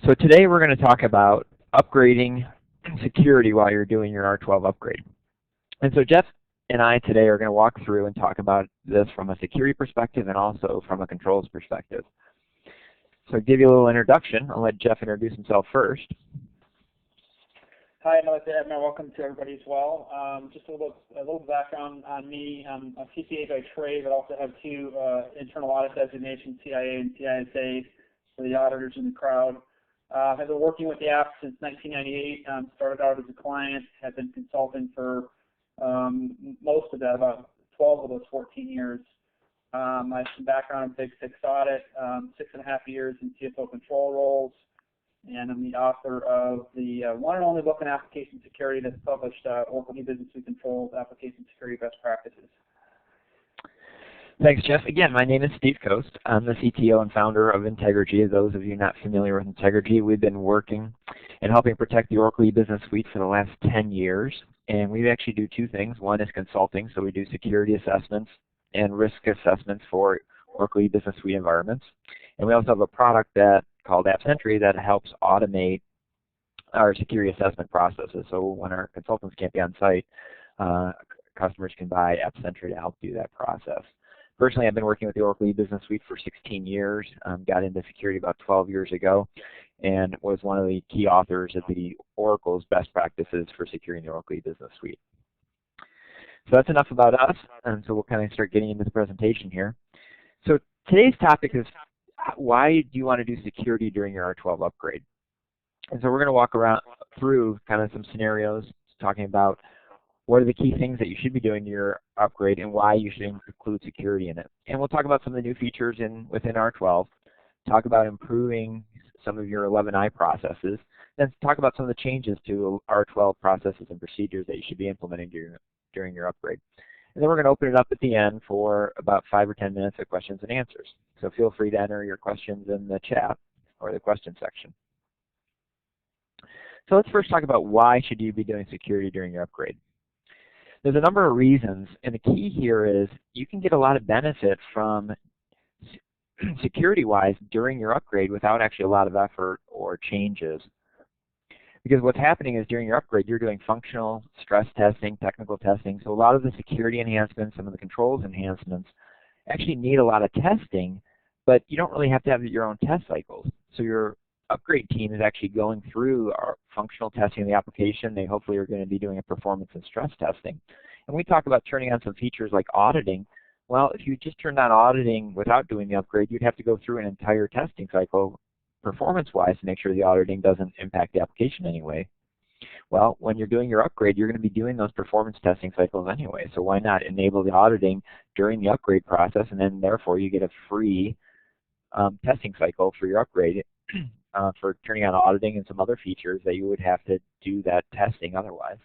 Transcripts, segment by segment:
So today we're going to talk about upgrading security while you're doing your R12 upgrade. And so Jeff and I today are going to walk through and talk about this from a security perspective and also from a controls perspective. So to give you a little introduction, I'll let Jeff introduce himself first. Hi, I'd like to add my welcome to everybody as well. Just a little background on me. I'm a CPA by trade, but also have two internal audit designations, CIA and CISA, for the auditors in the crowd. I've been working with the app since 1998. Started out as a client, have been consulting for most of that, about 12 of those 14 years. I have some background in Big Six audit, 6.5 years in CFO control roles, and I'm the author of the one and only book on application security that's published, Oracle E-Business Suite Controls Application Security Best Practices. Thanks, Jeff. Again, my name is Steve Kost. I'm the CTO and founder of Intergrigy. Those of you not familiar with Intergrigy, we've been working and helping protect the Oracle E-Business Suite for the last 10 years. And we actually do two things. One is consulting, so we do security assessments and risk assessments for Oracle E-Business Suite environments. And we also have a product called AppSentry that helps automate our security assessment processes. So when our consultants can't be on site, customers can buy AppSentry to help do that process. Personally, I've been working with the Oracle E-Business Suite for 16 years, got into security about 12 years ago, and was one of the key authors of the Oracle's best practices for securing the Oracle E-Business Suite. So that's enough about us, and so we'll kind of start getting into the presentation here. So today's topic is why do you want to do security during your R12 upgrade? And so we're going to walk through kind of some scenarios talking about what are the key things that you should be doing to your upgrade and why you should include security in it. And we'll talk about some of the new features within R12, talk about improving some of your 11i processes, then talk about some of the changes to R12 processes and procedures that you should be implementing during your upgrade. And then we're going to open it up at the end for about 5 or 10 minutes of questions and answers. So feel free to enter your questions in the chat or the question section. So let's first talk about why should you be doing security during your upgrade. There's a number of reasons, and the key here is you can get a lot of benefit from security-wise during your upgrade without actually a lot of effort or changes. Because what's happening is during your upgrade, you're doing functional stress testing, technical testing, so a lot of the security enhancements, some of the controls enhancements actually need a lot of testing, but you don't really have to have your own test cycles. So your upgrade team is actually going through our functional testing of the application. They hopefully are going to be doing a performance and stress testing. And we talk about turning on some features like auditing. Well, if you just turned on auditing without doing the upgrade, you'd have to go through an entire testing cycle performance-wise to make sure the auditing doesn't impact the application anyway. Well, when you're doing your upgrade, you're going to be doing those performance testing cycles anyway. So why not enable the auditing during the upgrade process, and then therefore you get a free testing cycle for your upgrade for turning on auditing and some other features that you would have to do that testing otherwise.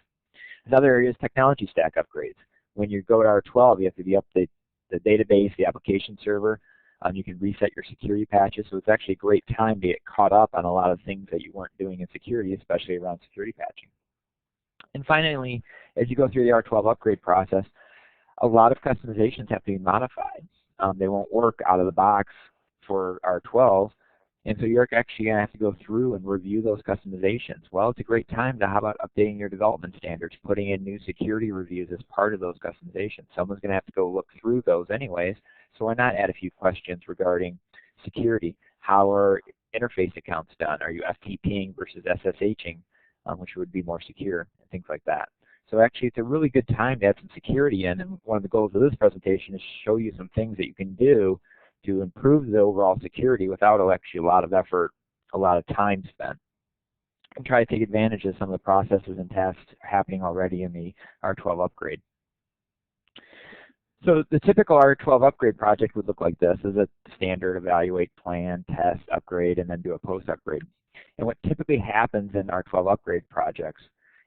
Another area is technology stack upgrades. When you go to R12, you have to update the database, the application server. You can reset your security patches, so it's actually a great time to get caught up on a lot of things that you weren't doing in security, especially around security patching. And finally, as you go through the R12 upgrade process, a lot of customizations have to be modified. They won't work out of the box for R12, and so you're actually going to have to go through and review those customizations. Well, it's a great time to how about updating your development standards, putting in new security reviews as part of those customizations. Someone's going to have to go look through those anyways, so why not add a few questions regarding security? How are interface accounts done? Are you FTPing versus SSHing, which would be more secure, and things like that. So actually, it's a really good time to add some security in, and one of the goals of this presentation is to show you some things that you can do to improve the overall security without actually a lot of effort, a lot of time spent, and try to take advantage of some of the processes and tasks happening already in the R12 upgrade. So the typical R12 upgrade project would look like this: is a standard evaluate, plan, test, upgrade, and then do a post-upgrade. And what typically happens in R12 upgrade projects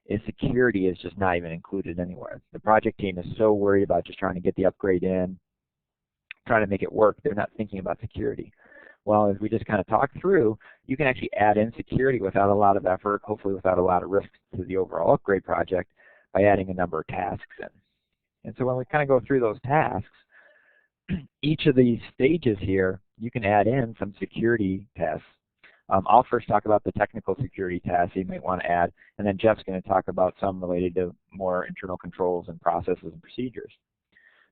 is security is just not even included anywhere. The project team is so worried about just trying to get the upgrade in, trying to make it work, they're not thinking about security. Well, as we just kind of talked through, you can actually add in security without a lot of effort, hopefully without a lot of risk to the overall upgrade project by adding a number of tasks in. And so when we kind of go through those tasks, each of these stages here, you can add in some security tests I'll first talk about the technical security tasks you might want to add, and then Jeff's going to talk about some related to more internal controls and processes and procedures.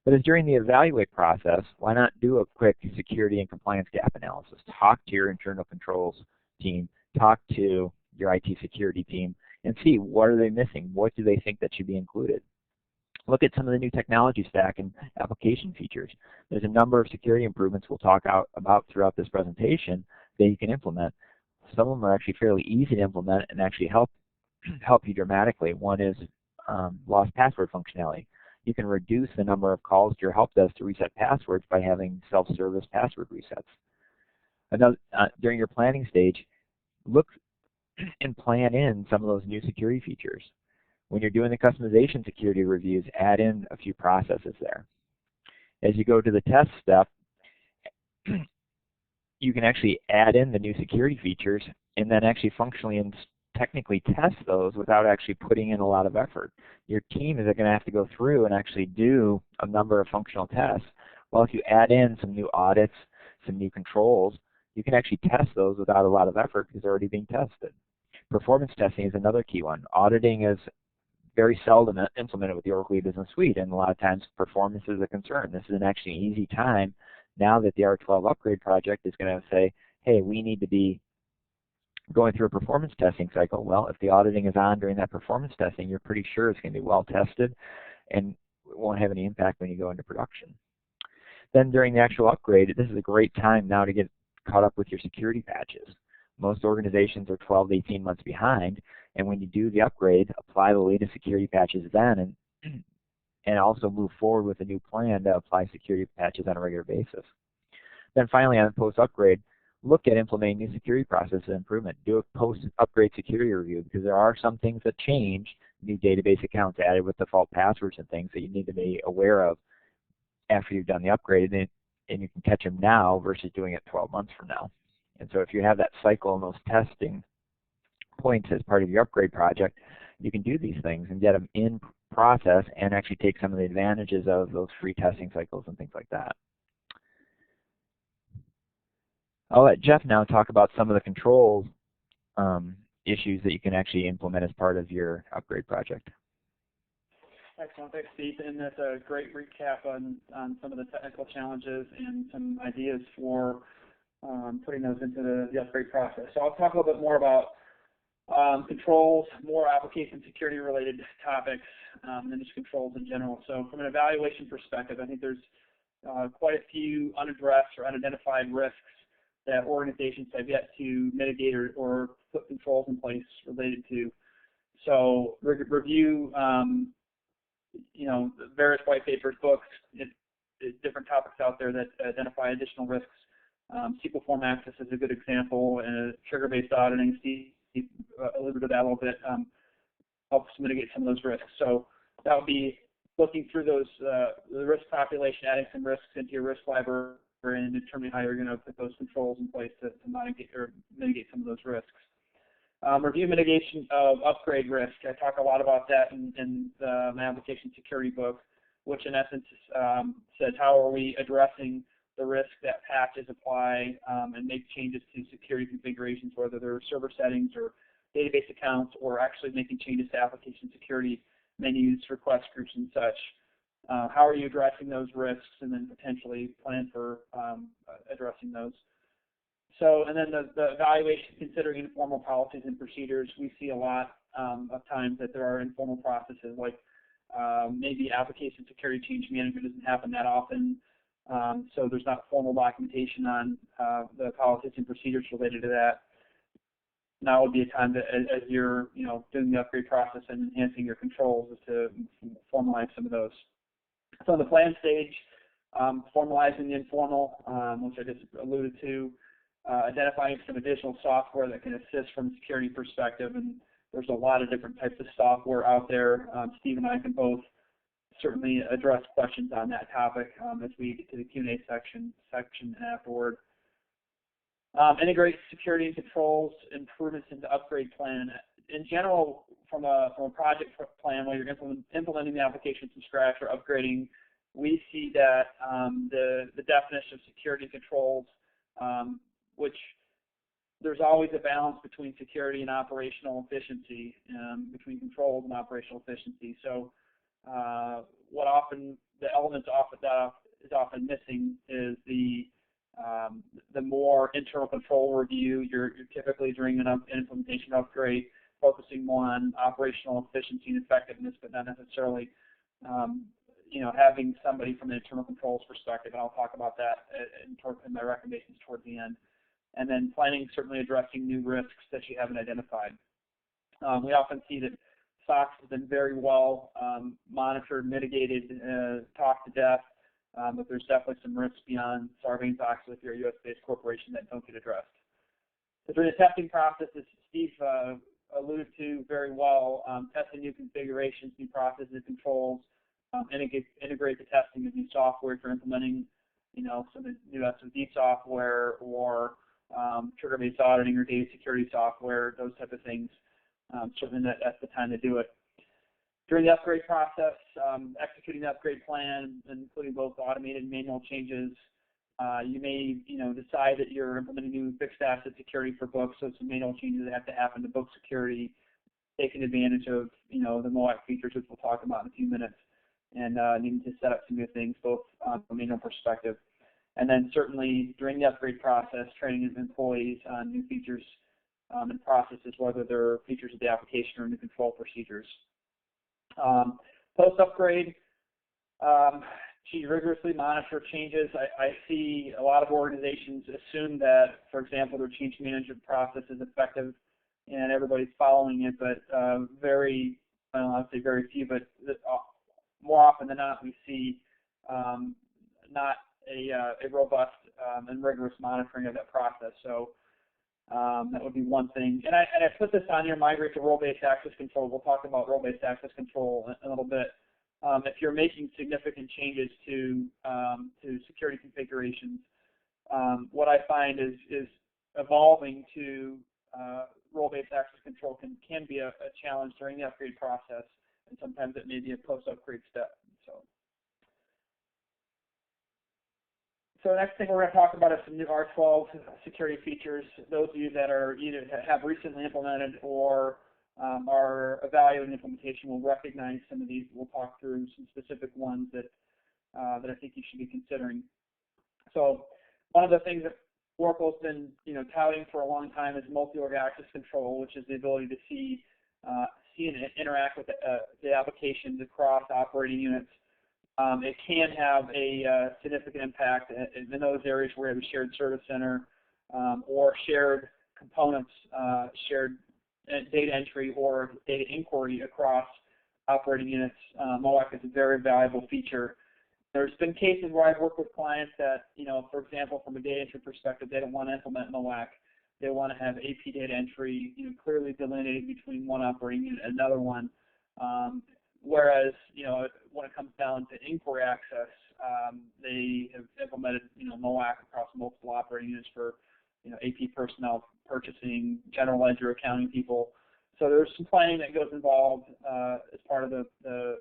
But as during the evaluate process, why not do a quick security and compliance gap analysis? Talk to your internal controls team, talk to your IT security team, and see what are they missing, what do they think that should be included. Look at some of the new technology stack and application features. There's a number of security improvements we'll talk about throughout this presentation that you can implement. Some of them are actually fairly easy to implement and actually help you dramatically. One is lost password functionality. You can reduce the number of calls to your help desk to reset passwords by having self-service password resets. Another, during your planning stage, look and plan in some of those new security features. When you're doing the customization security reviews, add in a few processes there. As you go to the test step, you can actually add in the new security features and then actually functionally and technically test those without actually putting in a lot of effort. Your team is going to have to go through and actually do a number of functional tests. Well, if you add in some new audits, some new controls, you can actually test those without a lot of effort because they're already being tested. Performance testing is another key one. Auditing is very seldom implemented with the Oracle E-Business Suite, and a lot of times performance is a concern. This is an actually easy time now that the R12 upgrade project is going to say, hey, we need to be going through a performance testing cycle. Well, if the auditing is on during that performance testing, you're pretty sure it's going to be well tested and it won't have any impact when you go into production. Then during the actual upgrade, this is a great time now to get caught up with your security patches. Most organizations are 12 to 18 months behind, and when you do the upgrade, apply the latest security patches then, and also move forward with a new plan to apply security patches on a regular basis. Then finally, on the post-upgrade, look at implementing new security process improvement. Do a post-upgrade security review because there are some things that change, new database accounts added with default passwords and things that you need to be aware of after you've done the upgrade, and you can catch them now versus doing it 12 months from now. And so if you have that cycle and those testing points as part of your upgrade project, you can do these things and get them in process and actually take some of the advantages of those free testing cycles and things like that. I'll let Jeff now talk about some of the control issues that you can actually implement as part of your upgrade project. Excellent. Thanks, Steve. And that's a great recap on some of the technical challenges and some ideas for putting those into the upgrade process. So I'll talk a little bit more about controls, more application security related topics, and just controls in general. So from an evaluation perspective, I think there's quite a few unaddressed or unidentified risks that organizations have yet to mitigate or put controls in place related to. So review, various white papers, books, different topics out there that identify additional risks. SQL form access is a good example, and trigger-based auditing. Steve alluded to that a little bit. Helps mitigate some of those risks. So that would be looking through those the risk population, adding some risks into your risk library, and determining how you're going to put those controls in place to mitigate some of those risks. Review mitigation of upgrade risk. I talk a lot about that in my application security book, which in essence says how are we addressing the risk that patches apply and make changes to security configurations, whether they're server settings or database accounts, or actually making changes to application security menus, request groups, and such. How are you addressing those risks, and then potentially plan for addressing those. So, and then the evaluation, considering informal policies and procedures. We see a lot of times that there are informal processes, like maybe application security change management doesn't happen that often, so there's not formal documentation on the policies and procedures related to that. Now would be a time that, as you're doing the upgrade process and enhancing your controls, is to formalize some of those. So in the plan stage, formalizing the informal, which I just alluded to, identifying some additional software that can assist from a security perspective, and there's a lot of different types of software out there. Steve and I can both certainly address questions on that topic as we get to the Q&A section afterward. Integrate security and controls improvements into upgrade plan. In general, from a project plan where you're implementing the application from scratch or upgrading, we see that the definition of security controls, which there's always a balance between security and operational efficiency, between controls and operational efficiency. So what often, the elements that is often missing is the more internal control review. You're typically during an implementation upgrade focusing more on operational efficiency and effectiveness, but not necessarily having somebody from an internal controls perspective, and I'll talk about that in my recommendations towards the end. And then planning, certainly addressing new risks that you haven't identified. We often see that SOX has been very well monitored, mitigated, talked to death, but there's definitely some risks beyond Sarbanes-Oxley if you're a U.S.-based corporation that don't get addressed. So during the testing process, as Steve alluded to very well, testing new configurations, new processes, and controls, integrate the testing of new software if you're implementing, some new SOD software or trigger-based auditing or data security software, those type of things. Certainly that's the time to do it. During the upgrade process, executing the upgrade plan, including both automated and manual changes, you may decide that you're implementing new fixed asset security for books, so some manual changes that have to happen to book security, taking advantage of the MOAC features, which we'll talk about in a few minutes, and needing to set up some new things, both from a manual perspective. And then certainly during the upgrade process, training employees on new features and processes, whether they're features of the application or new control procedures. Post-upgrade, rigorously monitor changes. I see a lot of organizations assume that, for example, their change management process is effective and everybody's following it, but I'd say very few, but more often than not, we see not a robust and rigorous monitoring of that process. So that would be one thing. And I put this on here, migrate to role-based access control. We'll talk about role-based access control in a little bit. If you're making significant changes to security configurations, what I find is evolving to role-based access control can be a challenge during the upgrade process, and sometimes it may be a post-upgrade step. So the next thing we're going to talk about is some new R12 security features. Those of you that are either have recently implemented or are evaluating implementation will recognize some of these. We'll talk through some specific ones that I think you should be considering. So one of the things that Oracle's been touting for a long time is multi-org access control, which is the ability to see and interact with the applications across operating units. It can have a significant impact in those areas where we have a shared service center or shared components, shared data entry or data inquiry across operating units. MOAC is a very valuable feature. There's been cases where I've worked with clients that, for example, from a data entry perspective, they don't want to implement MOAC. They want to have AP data entry clearly delineated between one operating unit and another one. Whereas, when it comes down to inquiry access, they have implemented, MOAC across multiple operating units for, AP personnel, purchasing, general ledger, accounting people. So there's some planning that goes involved as part of the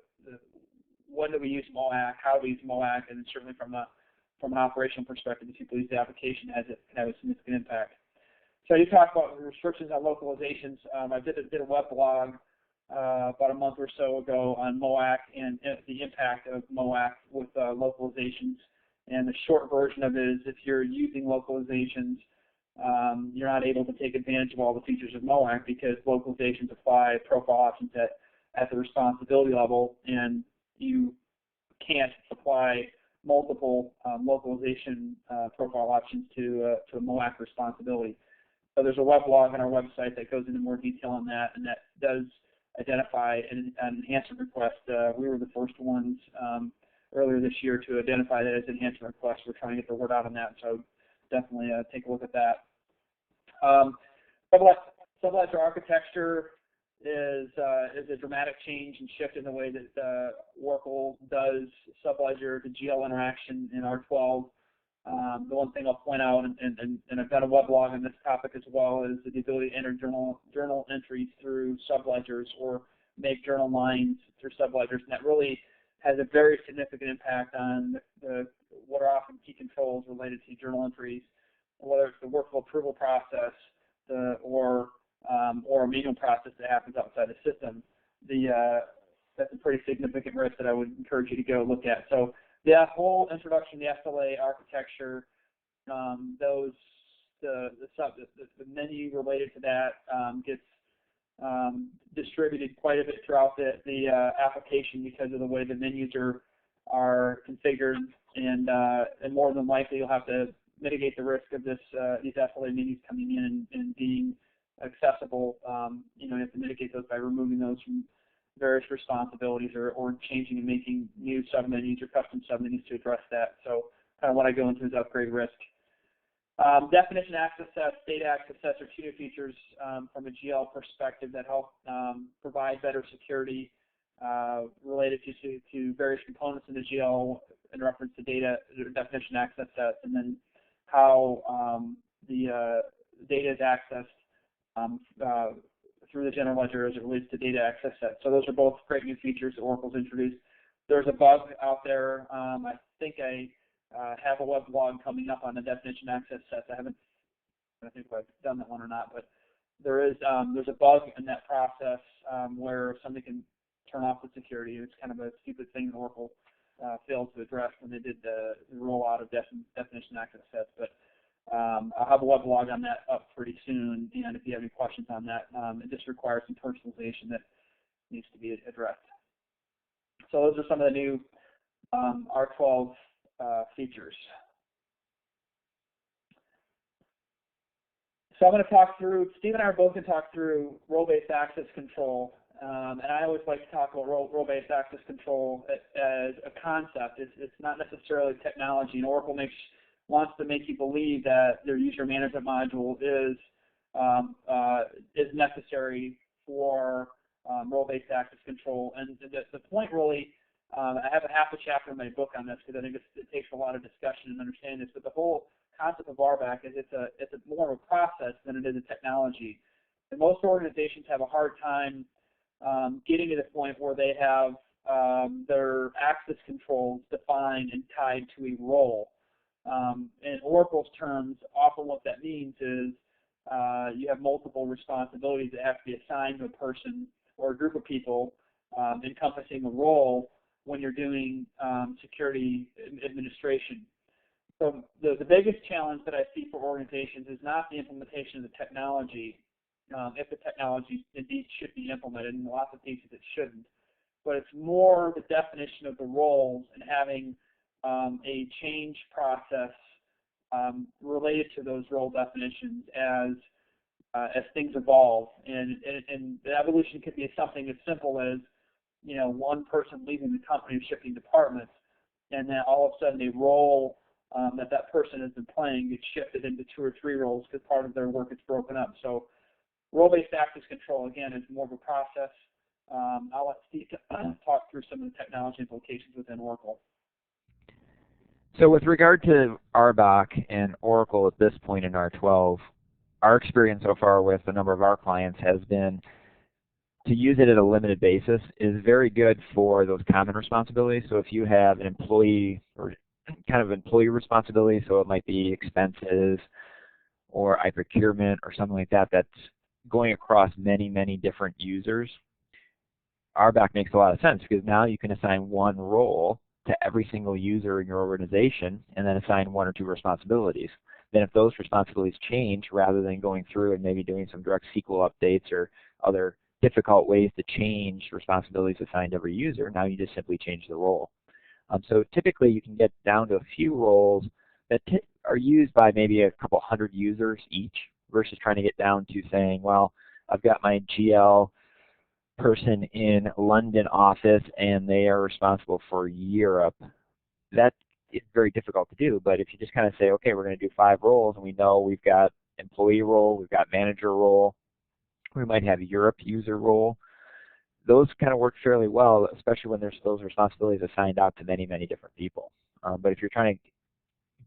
when do we use MOAC, how do we use MOAC, and certainly from an operational perspective, if people use the application, it can have a significant impact. So you talked about restrictions on localizations. I did a web blog about a month or so ago on MOAC and the impact of MOAC with localizations. And the short version of it is if you're using localizations, you're not able to take advantage of all the features of MOAC because localizations apply profile options at the responsibility level, and you can't apply multiple localization profile options to a MOAC responsibility. So there's a web blog on our website that goes into more detail on that, and that does identify an enhancement request. We were the first ones earlier this year to identify that as an enhancement request. We're trying to get the word out on that, so definitely take a look at that. Subledger architecture is a dramatic change and shift in the way that Oracle does subledger to GL interaction in R12. The one thing I'll point out, and I've got a weblog on this topic as well, is the ability to enter journal entries through subledgers or make journal lines through subledgers, and that really has a very significant impact on what are often key controls related to journal entries, whether it's the workflow approval process or a manual process that happens outside the system, that's a pretty significant risk that I would encourage you to go look at. So that whole introduction to the SLA architecture, the menu related to that gets distributed quite a bit throughout the application because of the way the menus are configured, and more than likely you'll have to mitigate the risk of these SLA menus coming in and being accessible. You have to mitigate those by removing those from various responsibilities or changing and making new submenus or custom submenus to address that. So kind of what I go into is upgrade risk. Definition access sets, data access sets are two new features from a GL perspective that help provide better security related to various components in the GL in reference to data definition access sets, and then how the data is accessed through the general ledger as it relates to data access sets. So those are both great new features that Oracle's introduced. There's a bug out there. I think I have a web blog coming up on the definition access sets. I think I've done that one or not, but there's a bug in that process where somebody can turn off the security. It's kind of a stupid thing that Oracle failed to address when they did the rollout of definition access sets. But I'll have a web blog on that up pretty soon, and if you have any questions on that, it just requires some personalization that needs to be addressed. So those are some of the new R12 features. So I'm going to talk through, Steve and I are both going to talk through role-based access control. And I always like to talk about role-based access control as a concept. It's not necessarily technology, and Oracle wants to make you believe that their user management module is necessary for role-based access control. And the point really, I have a half a chapter in my book on this because I think it takes a lot of discussion and understanding this. But the whole concept of RBAC is it's more of a process than it is a technology. And most organizations have a hard time getting to the point where they have their access controls defined and tied to a role. In Oracle's terms, often what that means is you have multiple responsibilities that have to be assigned to a person or a group of people encompassing a role when you're doing security administration. So the biggest challenge that I see for organizations is not the implementation of the technology, if the technology indeed should be implemented, in lots of cases it shouldn't, but it's more the definition of the roles and having a change process related to those role definitions as things evolve. And the evolution could be something as simple as, one person leaving the company and shifting departments, and then all of a sudden a role that person has been playing gets shifted into 2 or 3 roles because part of their work is broken up. So role-based access control, again, is more of a process. I'll let Steve talk through some of the technology implications within Oracle. So with regard to RBAC and Oracle at this point in R12, our experience so far with a number of our clients has been to use it at a limited basis is very good for those common responsibilities. So if you have an employee or kind of employee responsibility, so it might be expenses or procurement or something like that that's going across many, many different users, RBAC makes a lot of sense because now you can assign one role to every single user in your organization and then assign 1 or 2 responsibilities. Then if those responsibilities change, rather than going through and maybe doing some direct SQL updates or other difficult ways to change responsibilities assigned to every user, now you just simply change the role. So typically you can get down to a few roles that are used by maybe a couple hundred users each versus trying to get down to saying, well, I've got my GL person in London office and they are responsible for Europe. That is very difficult to do, but if you just kind of say, okay, we're going to do 5 roles and we know we've got employee role, we've got manager role, we might have Europe user role, those kind of work fairly well, especially when there's those responsibilities assigned out to many, many different people. But if you're trying to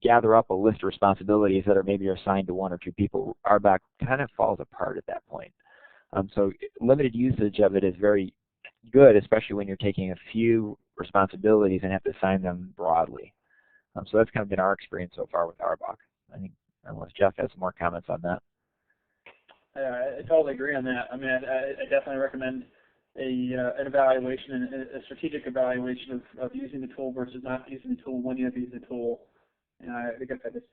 gather up a list of responsibilities that are maybe assigned to 1 or 2 people, RBAC kind of falls apart at that point. So limited usage of it is very good, especially when you're taking a few responsibilities and have to assign them broadly. So that's kind of been our experience so far with RBAC. I think unless Jeff has some more comments on that. I totally agree on that. I mean, I definitely recommend an evaluation and a strategic evaluation of using the tool versus not using the tool when you have to use the tool. And I guess I just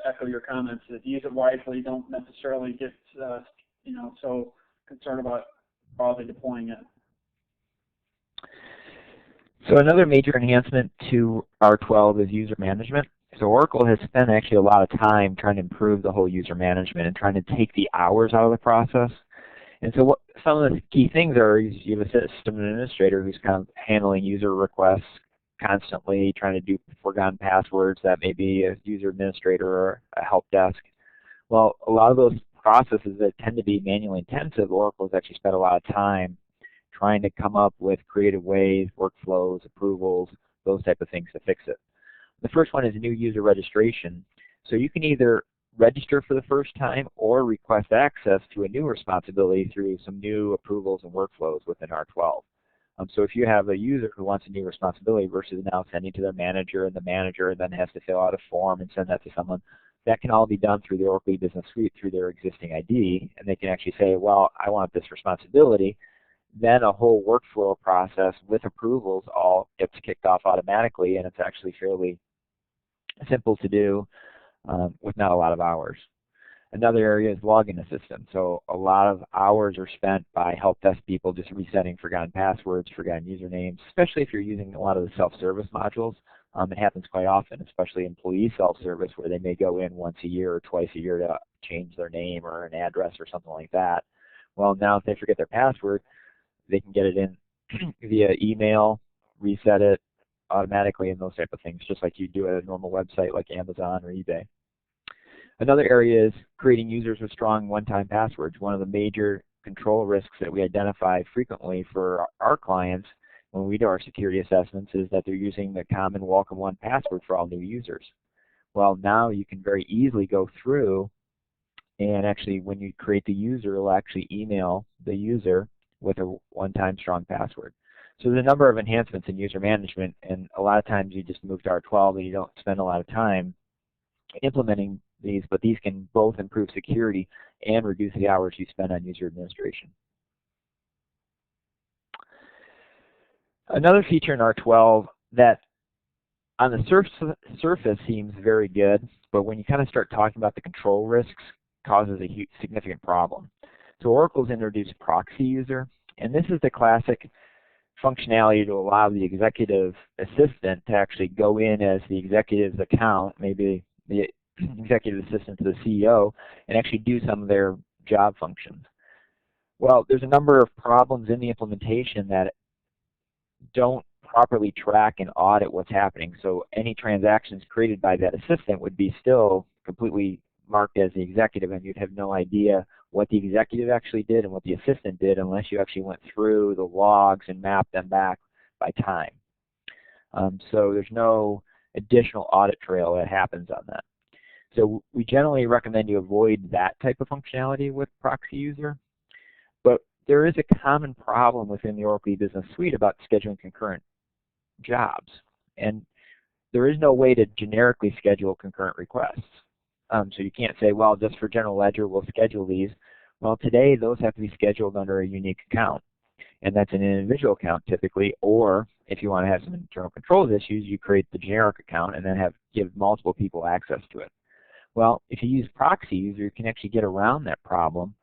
echo your comments that use it wisely. Don't necessarily get so concerned about broadly deploying it. So another major enhancement to R12 is user management. So Oracle has spent actually a lot of time trying to improve the whole user management and trying to take the hours out of the process. And so what some of the key things are is you have a system administrator who's kind of handling user requests constantly, trying to do forgotten passwords. That may be a user administrator or a help desk. Well, a lot of those processes that tend to be manually intensive, Oracle has actually spent a lot of time trying to come up with creative ways, workflows, approvals, those type of things to fix it. The first one is new user registration. So you can either register for the first time or request access to a new responsibility through some new approvals and workflows within R12. So if you have a user who wants a new responsibility versus now sending to their manager, and the manager then has to fill out a form and send that to someone, that can all be done through the Oracle Business Suite through their existing ID, and they can actually say, well, I want this responsibility. Then a whole workflow process with approvals all gets kicked off automatically, and it's actually fairly simple to do with not a lot of hours. Another area is login assistance. So a lot of hours are spent by help desk people just resetting forgotten passwords, forgotten usernames, especially if you're using a lot of the self-service modules. It happens quite often, especially employee self-service, where they may go in once a year or twice a year to change their name or an address or something like that. Well, now if they forget their password, they can get it in via email, reset it automatically, and those type of things, just like you do at a normal website like Amazon or eBay. Another area is creating users with strong one-time passwords. One of the major control risks that we identify frequently for our clients when we do our security assessments is that they're using the common welcome one password for all new users. Well, now you can very easily go through and actually when you create the user, it'll actually email the user with a one-time strong password. So there's a number of enhancements in user management, and a lot of times you just move to R12 and you don't spend a lot of time implementing these, but these can both improve security and reduce the hours you spend on user administration. Another feature in R12 that on the surface seems very good, but when you kind of start talking about the control risks, causes a huge, significant problem. So Oracle's introduced proxy user, and this is the classic functionality to allow the executive assistant to actually go in as the executive's account, maybe the executive assistant to the CEO, and actually do some of their job functions. Well, there's a number of problems in the implementation that don't properly track and audit what's happening. So any transactions created by that assistant would be still completely marked as the executive, and you'd have no idea what the executive actually did and what the assistant did unless you actually went through the logs and mapped them back by time. So there's no additional audit trail that happens on that. So we generally recommend you avoid that type of functionality with proxy user, but there is a common problem within the Oracle Business Suite about scheduling concurrent jobs, and there is no way to generically schedule concurrent requests. So you can't say, well, just for general ledger, we'll schedule these. Well, today, those have to be scheduled under a unique account, and that's an individual account typically, or if you want to have some internal controls issues, you create the generic account and then give multiple people access to it. Well, if you use proxy user, you can actually get around that problem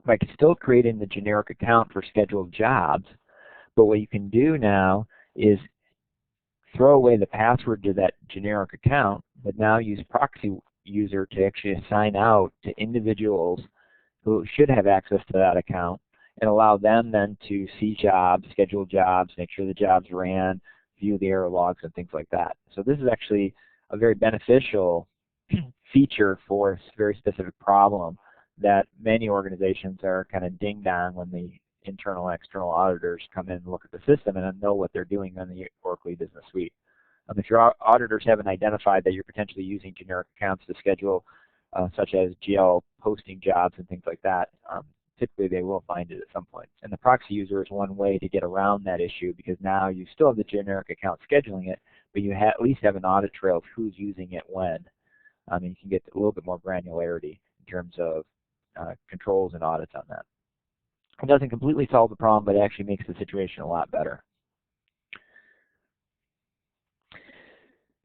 by still creating the generic account for scheduled jobs, but what you can do now is throw away the password to that generic account, but now use proxy user to actually assign out to individuals who should have access to that account and allow them then to see jobs, schedule jobs, make sure the jobs ran, view the error logs and things like that. So this is actually a very beneficial feature for a very specific problem that many organizations are kind of dinged on when the internal and external auditors come in and look at the system and know what they're doing on the Oracle Business Suite. If your auditors haven't identified that you're potentially using generic accounts to schedule such as GL posting jobs and things like that, typically they will find it at some point. And the proxy user is one way to get around that issue because now you still have the generic account scheduling it, but you at least have an audit trail of who's using it when. You can get a little bit more granularity in terms of controls and audits on that. It doesn't completely solve the problem, but it actually makes the situation a lot better.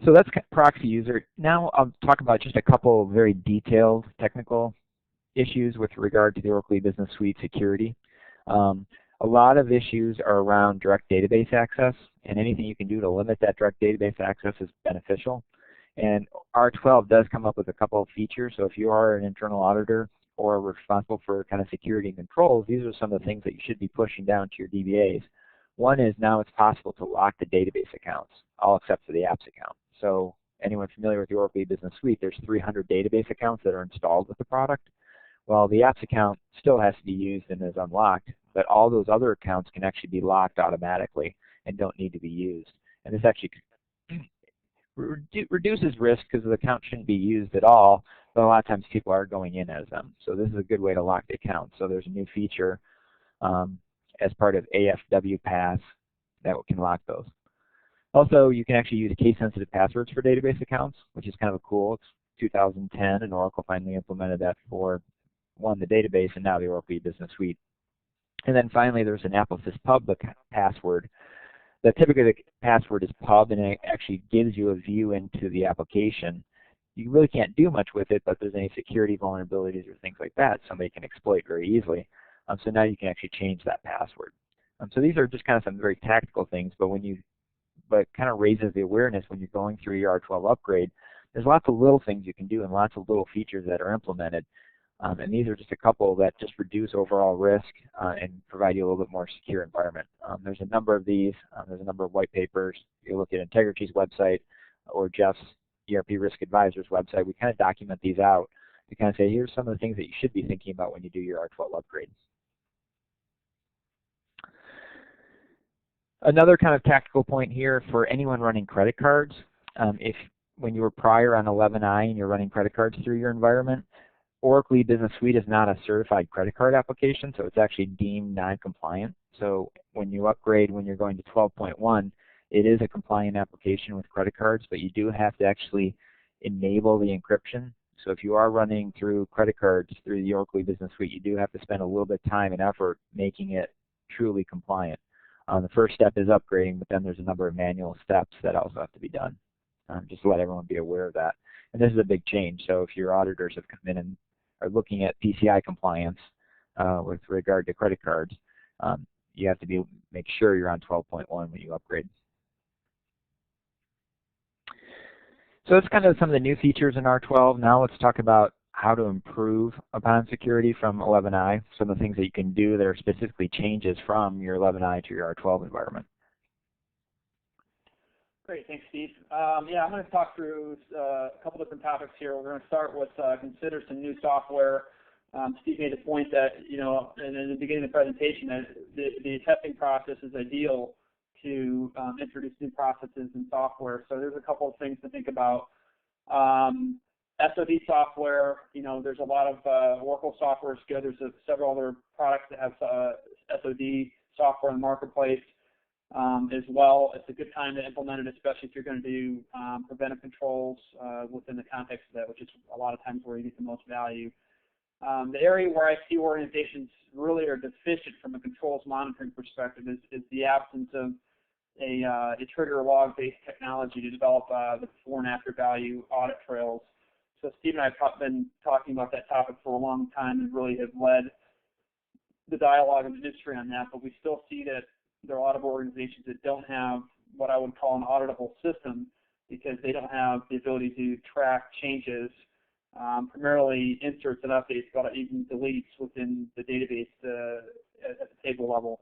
So that's proxy user. Now I'll talk about just a couple of very detailed technical issues with regard to the Oracle E-Business Suite security. A lot of issues are around direct database access, and anything you can do to limit that direct database access is beneficial. And R12 does come up with a couple of features, so if you are an internal auditor or responsible for kind of security and controls, these are some of the things that you should be pushing down to your DBAs. One is now it's possible to lock the database accounts, all except for the apps account. So anyone familiar with the Oracle E-Business Suite, there's 300 database accounts that are installed with the product. Well, the apps account still has to be used and is unlocked, but all those other accounts can actually be locked automatically and don't need to be used. And this actually reduces risk because the account shouldn't be used at all, but a lot of times people are going in as them. So this is a good way to lock the account. So there's a new feature as part of AFW Pass that can lock those. Also, you can actually use case-sensitive passwords for database accounts, which is kind of cool. It's 2010, and Oracle finally implemented that for, one, the database, and now the Oracle E-Business Suite. And then finally, there's an AppleSys pub password. Typically, the password is pub, and it actually gives you a view into the application. You really can't do much with it, but if there's any security vulnerabilities or things like that, somebody can exploit very easily. So now you can actually change that password. So these are just kind of some very tactical things, but it kind of raises the awareness when you're going through your R12 upgrade. There's lots of little things you can do and lots of little features that are implemented. And these are just a couple that just reduce overall risk and provide you a little bit more secure environment. There's a number of these. There's a number of white papers. You look at Intergrigy's website or Jeff's ERP Risk Advisor's website. We kind of document these out to kind of say, here's some of the things that you should be thinking about when you do your R12 upgrade. Another kind of tactical point here for anyone running credit cards, when you were prior on 11i and you're running credit cards through your environment, Oracle E-Business Suite is not a certified credit card application, so it's actually deemed non-compliant. So when you upgrade, when you're going to 12.1, it is a compliant application with credit cards, but you do have to actually enable the encryption. So if you are running through credit cards through the Oracle E-Business Suite, you do have to spend a little bit of time and effort making it truly compliant. The first step is upgrading, but then there's a number of manual steps that also have to be done. Just to let everyone be aware of that. And this is a big change. So if your auditors have come in and are looking at PCI compliance with regard to credit cards, you have to make sure you're on 12.1 when you upgrade. So that's kind of some of the new features in R12. Now let's talk about how to improve upon security from 11i, some of the things that you can do that are specifically changes from your 11i to your R12 environment. Great, thanks, Steve. Yeah, I'm going to talk through a couple different topics here. We're going to start with consider some new software. Steve made the point that, in the beginning of the presentation, that the testing process is ideal to introduce new processes and software. So there's a couple of things to think about. SOD software, there's a lot of Oracle software is good. There's several other products that have SOD software in the marketplace as well. It's a good time to implement it, especially if you're going to do preventive controls within the context of that, which is a lot of times where you get the most value. The area where I see organizations really are deficient from a controls monitoring perspective is the absence of a trigger log-based technology to develop the before and after value audit trails. So Steve and I have been talking about that topic for a long time and really have led the dialogue in the industry on that, but we still see that there are a lot of organizations that don't have what I would call an auditable system because they don't have the ability to track changes, primarily inserts and updates, but even deletes within the database at the table level.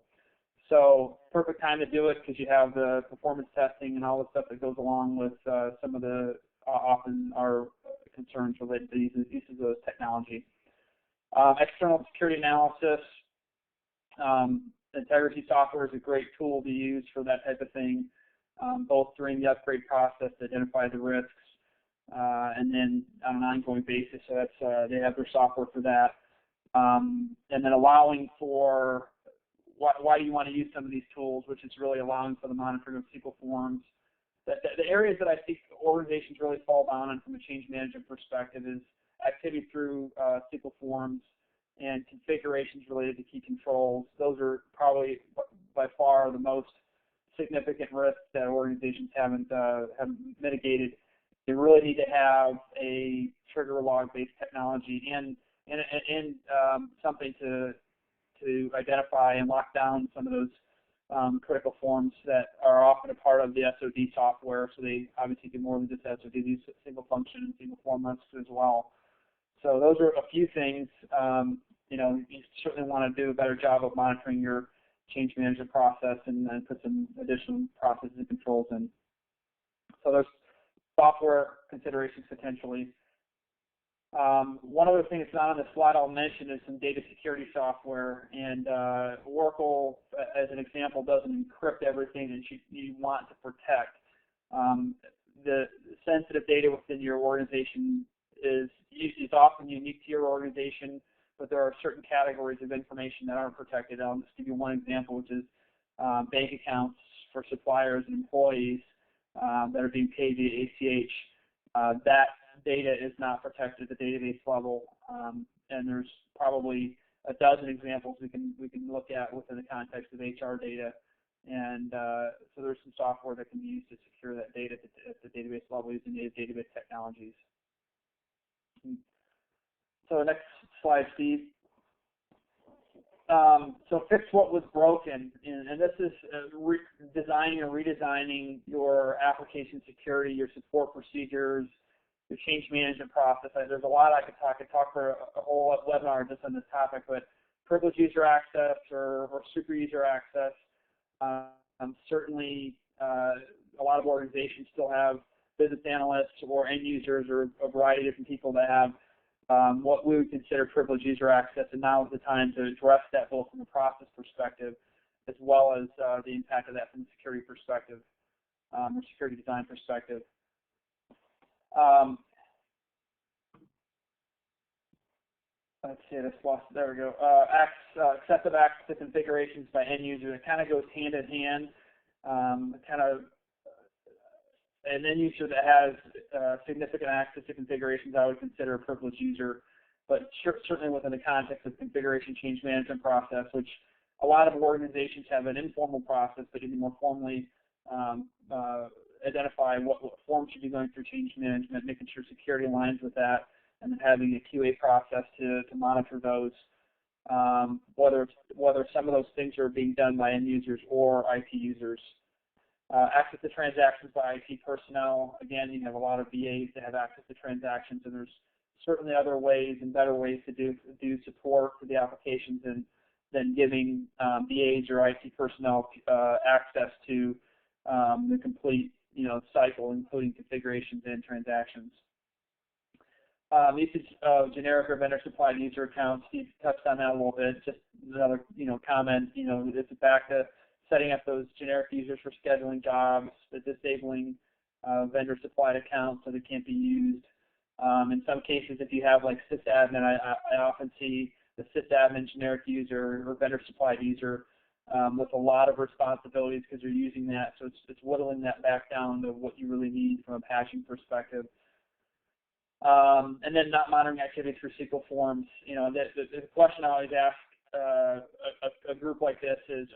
So perfect time to do it because you have the performance testing and all the stuff that goes along with some of the often our concerns related to the use of those technology. External security analysis. Intergrigy software is a great tool to use for that type of thing, both during the upgrade process to identify the risks and then on an ongoing basis. So that's they have their software for that. And then allowing for why do you want to use some of these tools, which is really allowing for the monitoring of SQL forms. The areas that I think organizations really fall down on from a change management perspective is activity through SQL forms and configurations related to key controls. Those are probably by far the most significant risks that organizations haven't mitigated. They really need to have a trigger log-based technology and something to identify and lock down some of those critical forms that are often a part of the SOD software. So they obviously do more than just SOD, these single function and single form risks as well. So those are a few things. You certainly want to do a better job of monitoring your change management process and put some additional processes and controls in. So there's software considerations potentially. One other thing that's not on the slide I'll mention is some data security software, and Oracle, as an example, doesn't encrypt everything that you want to protect. The sensitive data within your organization is often unique to your organization, but there are certain categories of information that aren't protected. I'll just give you one example, which is bank accounts for suppliers and employees that are being paid via ACH. That data is not protected at the database level, and there's probably a dozen examples we can look at within the context of HR data. And so there's some software that can be used to secure that data at the database level using native database technologies. So next slide, Steve. So fix what was broken, and this is designing or redesigning your application security, your support procedures, your change management process. There's a lot I could talk. I could talk for a whole webinar just on this topic, but privileged user access or super user access. Certainly, a lot of organizations still have business analysts or end users or a variety of different people that have what we would consider privileged user access, and now is the time to address that both from a process perspective as well as the impact of that from a security perspective or security design perspective. Let's see, there we go. Excessive access to configurations by end user. It kind of goes hand in hand. An end user that has significant access to configurations, I would consider a privileged user, but certainly within the context of configuration change management process, which a lot of organizations have an informal process, but even more formally identify what forms should be going through change management, making sure security aligns with that, and then having a QA process to monitor those, whether some of those things are being done by end users or IT users. Access to transactions by IT personnel. Again, you have a lot of VAs that have access to transactions, and there's certainly other ways and better ways to do support for the applications than giving VAs or IT personnel access to the complete cycle, including configurations and transactions. Usage of generic or vendor supplied user accounts. Steve touched on that a little bit. Just another comment. It's back to setting up those generic users for scheduling jobs, the disabling vendor supplied accounts so they can't be used. In some cases, if you have like sysadmin, I often see the sysadmin generic user or vendor supplied user with a lot of responsibilities because you're using that. So it's whittling that back down to what you really need from a patching perspective. And then not monitoring activity through SQL forms. The question I always ask a group like this is,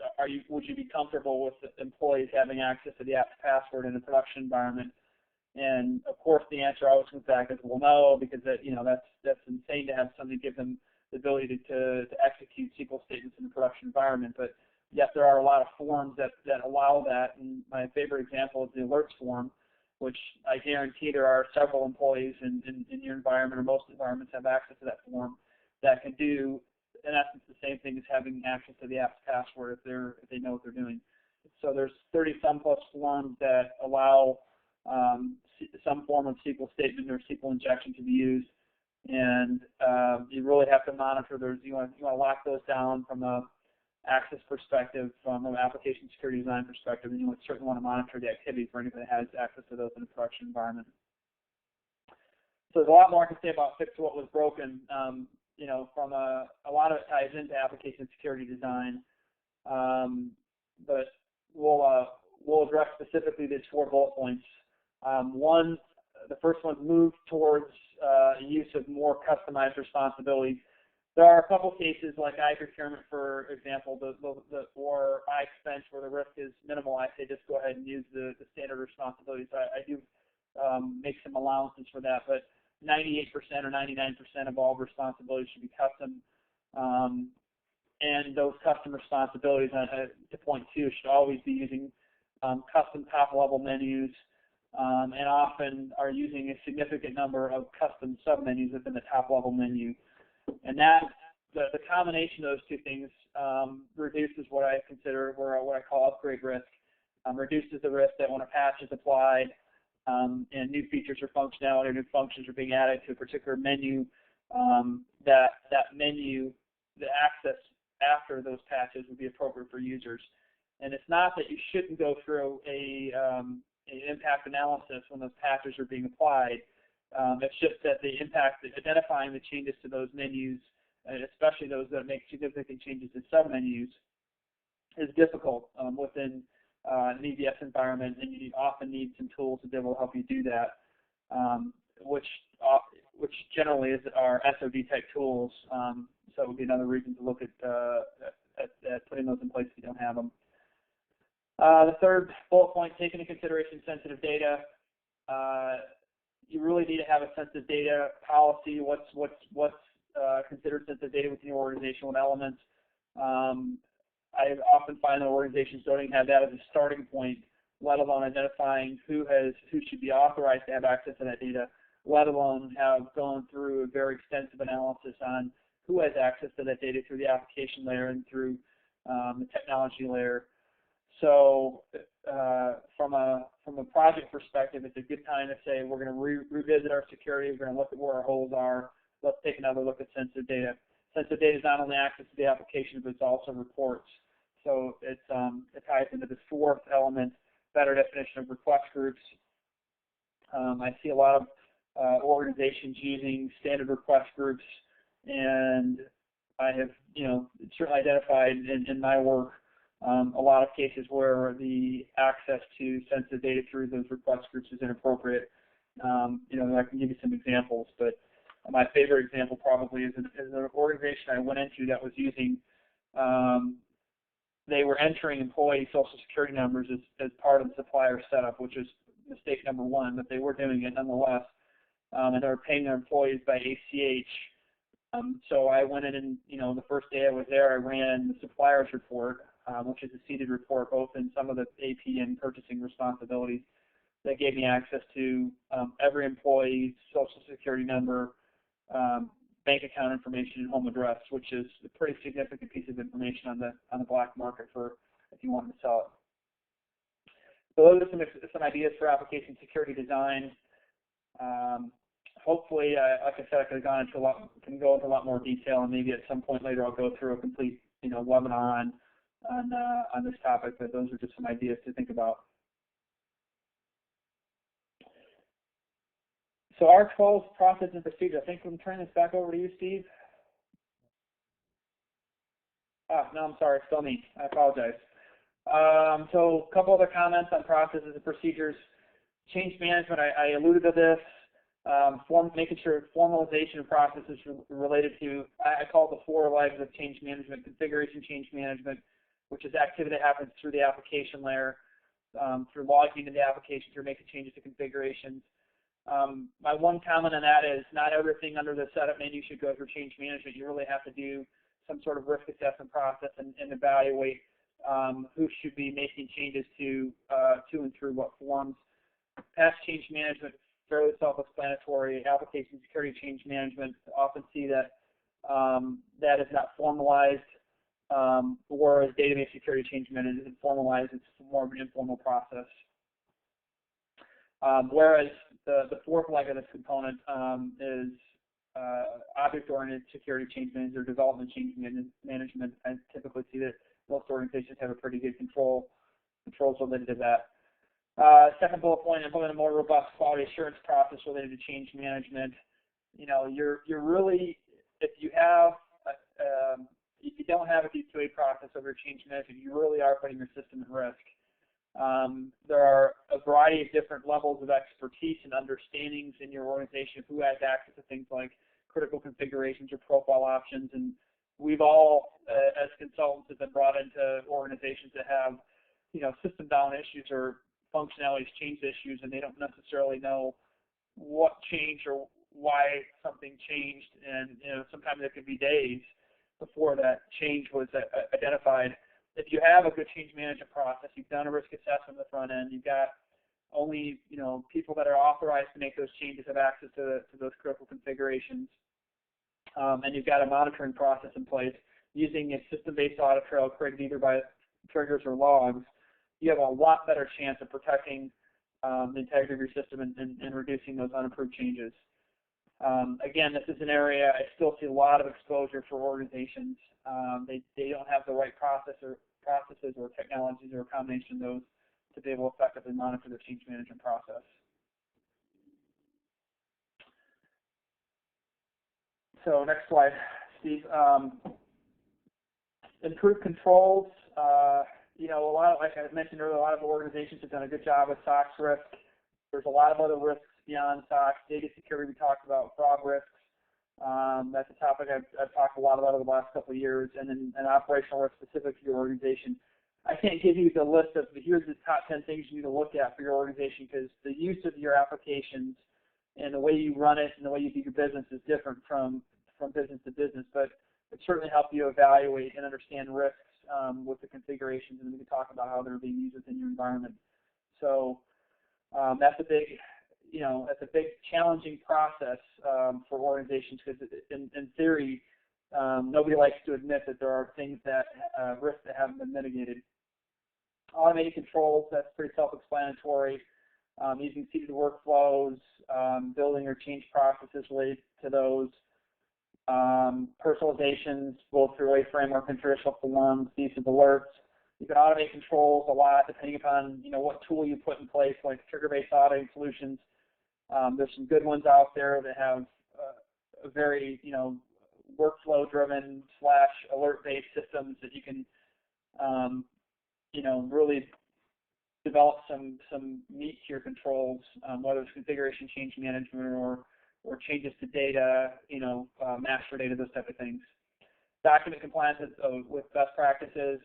would you be comfortable with employees having access to the app's password in a production environment? And of course, the answer always comes back as, well, no, because that's insane to have somebody give them the ability to execute SQL statements in a production environment. But yes, there are a lot of forms that allow that. And my favorite example is the alerts form, which I guarantee there are several employees in your environment or most environments have access to that form that can do, in essence, the same thing as having access to the app's password if they know what they're doing. So there's 30-some plus forms that allow some form of SQL statement or SQL injection to be used, and you really have to monitor those. You want to lock those down from a access perspective, from an application security design perspective, and you certainly want to monitor the activity for anybody that has access to those in a production environment. So there's a lot more I can say about fix what was broken. From a lot of it ties into application security design, but we'll address specifically these 4 bullet points. The first one, move towards use of more customized responsibilities. There are a couple cases like I-procurement, for example, or I-expense where the risk is minimal. I say just go ahead and use the standard responsibilities. I do make some allowances for that, but 98% or 99% of all responsibilities should be custom. And those custom responsibilities, to point two, should always be using custom top-level menus, and often are using a significant number of custom sub-menus within the top-level menu. And that, the combination of those two things reduces what I consider, or what I call upgrade risk, reduces the risk that when a patch is applied and new features or functionality or new functions are being added to a particular menu, that menu, the access after those patches would be appropriate for users. And it's not that you shouldn't go through an impact analysis when those patches are being applied. It's just that the impact, identifying the changes to those menus, and especially those that make significant changes to submenus, is difficult within an EBS environment, and you often need some tools to be able to help you do that, which generally is our SOD type tools. So it would be another reason to look at putting those in place if you don't have them. The third bullet point, take into consideration sensitive data. You really need to have a sensitive data policy. What's considered sensitive data within your organization? What elements? I often find that organizations don't even have that as a starting point, let alone identifying who should be authorized to have access to that data, let alone have gone through a very extensive analysis on who has access to that data through the application layer and through the technology layer. So from a project perspective, it's a good time to say we're going to revisit our security. We're going to look at where our holes are. Let's take another look at sensitive data. Sensitive data is not only access to the application, but it's also reports. So it ties into the fourth element, better definition of request groups. I see a lot of organizations using standard request groups, and I have certainly identified in my work a lot of cases where the access to sensitive data through those request groups is inappropriate. I can give you some examples, but my favorite example probably is an organization I went into that was using, they were entering employee social security numbers as part of the supplier setup, which is mistake number one, but they were doing it nonetheless, and they were paying their employees by ACH. So I went in and, the first day I was there, I ran the suppliers report, which is a seeded report, both in some of the AP and purchasing responsibilities, that gave me access to every employee's social security number, bank account information, and home address, which is a pretty significant piece of information on the black market for if you wanted to sell it. So those are some ideas for application security design. Hopefully, like I said, I could have can go into a lot more detail, and maybe at some point later I'll go through a complete webinar on this topic, but those are just some ideas to think about. So R12 process and procedure. I think I'm turning this back over to you, Steve. No, I'm sorry, it's still me. I apologize. So a couple other comments on processes and procedures. Change management, I alluded to this. Making sure formalization of processes related to, I call it the four legs of change management: configuration change management, which is activity that happens through the application layer, through logging into the application, through making changes to configurations. My one comment on that is not everything under the setup menu should go through change management. You really have to do some sort of risk assessment process and evaluate who should be making changes to and through what forms. Past change management, fairly self-explanatory. Application security change management, often see that that is not formalized, whereas database security change management isn't formalized. It's more of an informal process. Whereas the fourth leg of this component is object-oriented security change management or development change management. I typically see that most organizations have a pretty good controls related to that. Second bullet point, implement a more robust quality assurance process related to change management. You're really, if you don't have a D2A process over change management, you really are putting your system at risk. There are a variety of different levels of expertise and understandings in your organization who has access to things like critical configurations or profile options. And we've all, as consultants, have been brought into organizations that have, system down issues or functionalities change issues, and they don't necessarily know what changed or why something changed. And sometimes it could be days before that change was identified. If you have a good change management process, you've done a risk assessment on the front end, you've got only people that are authorized to make those changes have access to those critical configurations, and you've got a monitoring process in place using a system-based audit trail created either by triggers or logs, you have a lot better chance of protecting the integrity of your system and reducing those unapproved changes. Again, this is an area I still see a lot of exposure for organizations. They don't have the right processes or technologies or a combination of those to be able to effectively monitor the change management process. So next slide, Steve. Improved controls. A lot, like I mentioned earlier, a lot of organizations have done a good job with SOX risk. There's a lot of other risks beyond SOX. Data security we talked about, fraud risks. That's a topic I've talked a lot about over the last couple of years, and then an operational risk specific to your organization. I can't give you the list of here's the top 10 things you need to look at for your organization, because the use of your applications and the way you run it and the way you do your business is different from business to business, but it certainly helps you evaluate and understand risks with the configurations, and we can talk about how they're being used within your environment. So that's a big, that's a big challenging process for organizations, because in theory, nobody likes to admit that there are things that risks that haven't been mitigated. Automated controls, that's pretty self-explanatory. Using seeded workflows, building or change processes related to those. Personalizations, both through a framework and traditional forms, use of alerts. You can automate controls a lot depending upon what tool you put in place, like trigger-based auditing solutions. There's some good ones out there that have a very workflow-driven / alert-based systems that you can really develop some meat to your controls, whether it's configuration change management or changes to data, master data, those type of things. Document compliance with best practices.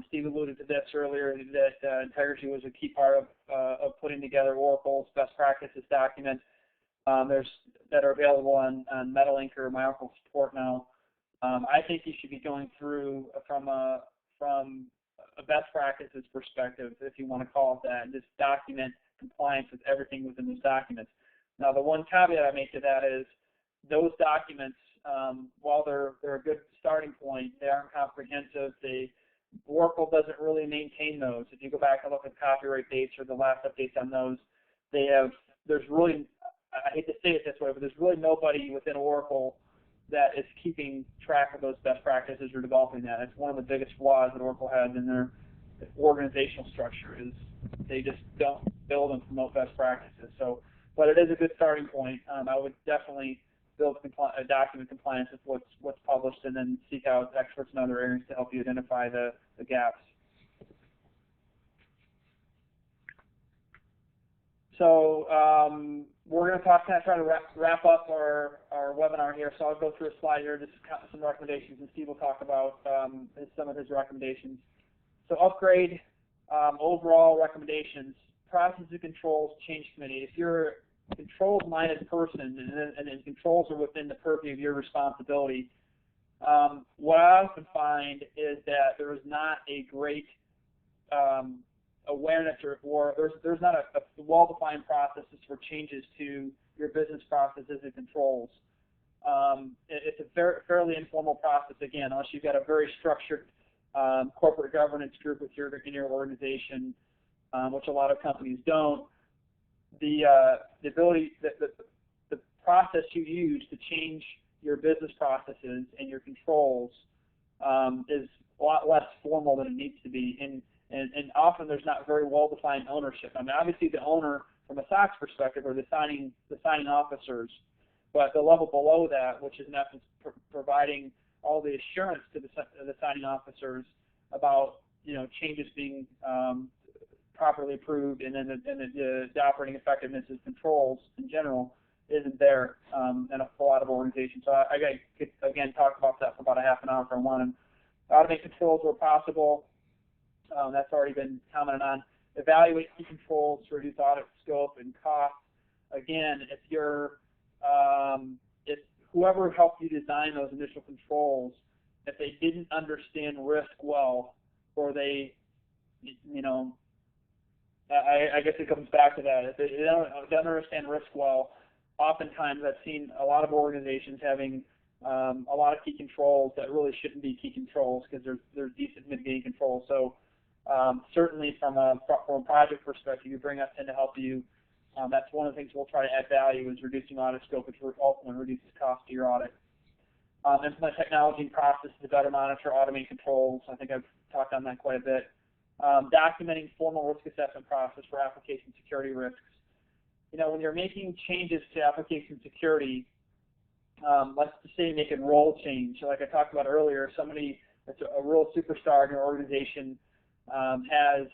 Steve alluded to this earlier, that Intergrigy was a key part of putting together Oracle's best practices document. That are available on MetaLink or My Oracle Support now. I think you should be going through from a best practices perspective, if you want to call it that, and just document compliance with everything within those documents. Now, the one caveat I make to that is those documents, while they're a good starting point, they aren't comprehensive. Oracle doesn't really maintain those. If you go back and look at copyright dates or the last updates on those, there's really, I hate to say it this way, but there's really nobody within Oracle that is keeping track of those best practices or developing that. It's one of the biggest flaws that Oracle has in their organizational structure, is they just don't build and promote best practices. So, but it is a good starting point. I would definitely build a document compliance with what's published, and then seek out experts in other areas to help you identify the gaps. So we're going to try to wrap up our webinar here. So I'll go through a slide here, just some recommendations, and Steve will talk about some of his recommendations. So upgrade, overall recommendations, process and controls change committee. If you're a controls-minded person and controls are within the purview of your responsibility, what I often find is that there is not a great awareness or there's not a well-defined processes for changes to your business processes and controls. It's a fairly informal process, again, unless you've got a very structured corporate governance group in your organization, which a lot of companies don't. The process you use to change your business processes and your controls is a lot less formal than it needs to be, and often there's not very well-defined ownership. I mean, obviously the owner, from a SOX perspective, are the signing officers, but the level below that, which is in essence providing all the assurance to the signing officers about changes being properly approved, and then the operating effectiveness of controls in general, isn't there in a lot of organizations. So I could, again, talk about that for about a half an hour if I wanted. Automate controls where possible. That's already been commented on. Evaluate key controls to reduce audit scope and cost. Again, if whoever helped you design those initial controls, if they didn't understand risk well, or they, I guess it comes back to that. If they don't understand risk well, oftentimes I've seen a lot of organizations having a lot of key controls that really shouldn't be key controls because they're decent mitigating controls. So certainly from a project perspective, you bring us in to help you. That's one of the things we'll try to add value is reducing audit scope, which ultimately reduces cost to your audit. Implement technology and process to better monitor, automate controls. I think I've talked on that quite a bit. Documenting formal risk assessment process for application security risks. When you're making changes to application security, let's just say make a role change. Like I talked about earlier, somebody that's a real superstar in your organization has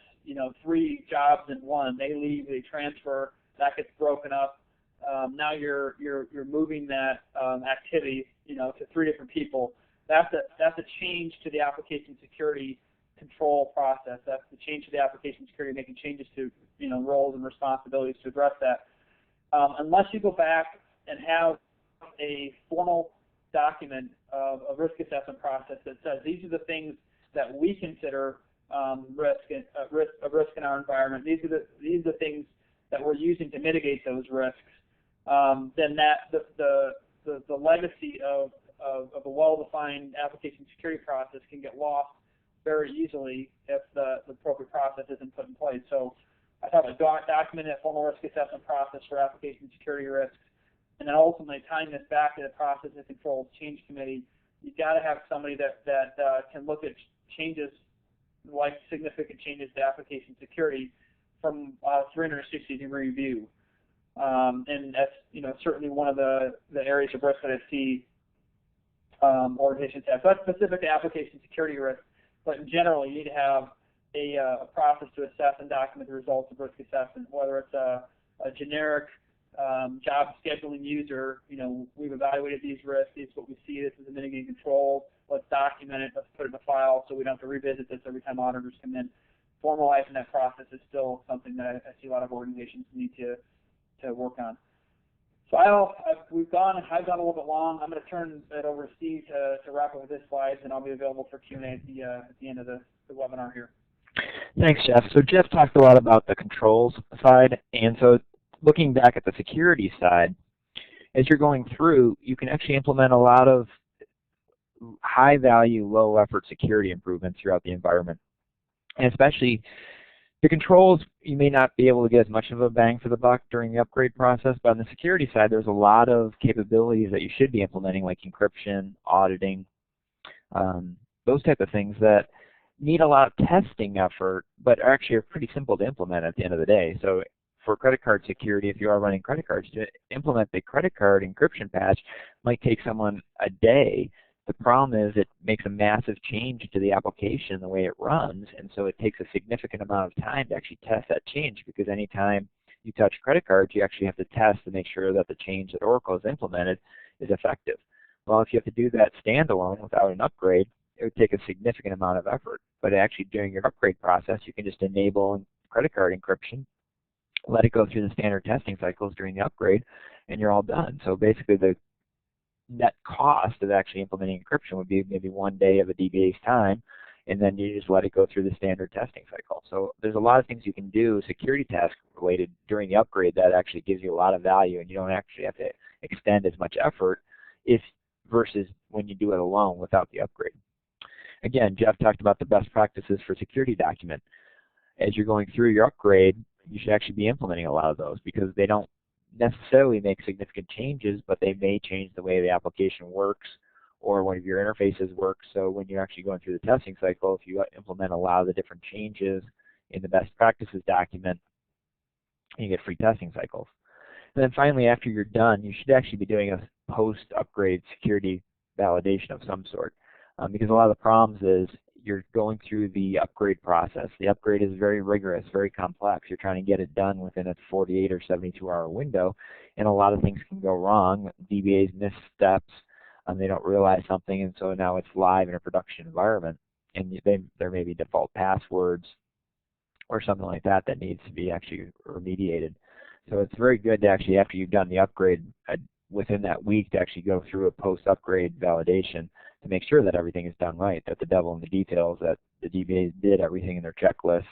3 jobs in one. They leave, they transfer, that gets broken up. Now you're moving that activity to 3 different people. That's a change to the application security control process. That's the change to the application security, making changes to roles and responsibilities to address that. Unless you go back and have a formal document of a risk assessment process that says these are the things that we consider risk in our environment. These are the things that we're using to mitigate those risks. Then the legacy of a well-defined application security process can get lost very easily if the appropriate process isn't put in place. So I thought a documented formal risk assessment process for application security risks, and then ultimately tying this back to the process and controls change committee. You've got to have somebody that can look at changes, like significant changes to application security, from a 360-degree view. And that's certainly one of the areas of risk that I see organizations have. So that's specific to application security risk, but in general, you need to have a process to assess and document the results of risk assessment, whether it's a generic job scheduling user. We've evaluated these risks. This is what we see. This is a mitigating control. Let's document it. Let's put it in a file so we don't have to revisit this every time auditors come in. Formalizing that process is still something that I see a lot of organizations need to work on. So I've gone a little bit long. I'm going to turn it over to Steve to wrap up with his slides, and I'll be available for Q&A at the end of the webinar here. Thanks, Jeff. So Jeff talked a lot about the controls side, and so looking back at the security side, as you're going through, you can actually implement a lot of high-value, low-effort security improvements throughout the environment. And especially the controls, you may not be able to get as much of a bang for the buck during the upgrade process, but on the security side, there's a lot of capabilities that you should be implementing, like encryption, auditing, those type of things that need a lot of testing effort, but actually are pretty simple to implement at the end of the day. So for credit card security, if you are running credit cards, to implement the credit card encryption patch might take someone a day. The problem is it makes a massive change to the application, the way it runs, and so it takes a significant amount of time to actually test that change, because anytime you touch credit cards, you actually have to test to make sure that the change that Oracle has implemented is effective. Well, if you have to do that standalone without an upgrade, it would take a significant amount of effort. But actually during your upgrade process, you can just enable credit card encryption, let it go through the standard testing cycles during the upgrade, and you're all done. So basically the net cost of actually implementing encryption would be maybe 1 day of a DBA's time, and then you just let it go through the standard testing cycle. So there's a lot of things you can do security task related during the upgrade that actually gives you a lot of value, and you don't actually have to extend as much effort versus when you do it alone without the upgrade. Again, Jeff talked about the best practices for security document. As you're going through your upgrade, you should actually be implementing a lot of those, because they don't necessarily make significant changes, but they may change the way the application works or one of your interfaces work. So when you're actually going through the testing cycle, if you implement a lot of the different changes in the best practices document, you get free testing cycles. And then finally, after you're done, you should actually be doing a post-upgrade security validation of some sort, because a lot of the problems is you're going through the upgrade process. The upgrade is very rigorous, very complex. You're trying to get it done within a 48 or 72-hour window, and a lot of things can go wrong. DBAs miss steps, they don't realize something, and so now it's live in a production environment, and there may be default passwords or something like that that needs to be actually remediated. So it's very good to actually, after you've done the upgrade, within that week, to actually go through a post-upgrade validation to make sure that everything is done right, that the devil in the details, that the DBAs did everything in their checklists,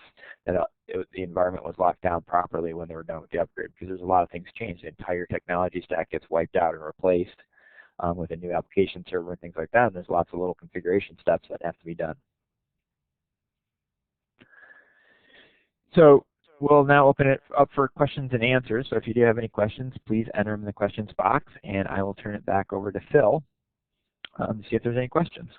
that the environment was locked down properly when they were done with the upgrade, because there's a lot of things changed. The entire technology stack gets wiped out and replaced with a new application server and things like that, and there's lots of little configuration steps that have to be done. So we'll now open it up for questions and answers. So if you do have any questions, please enter them in the questions box, and I will turn it back over to Phil to see if there's any questions.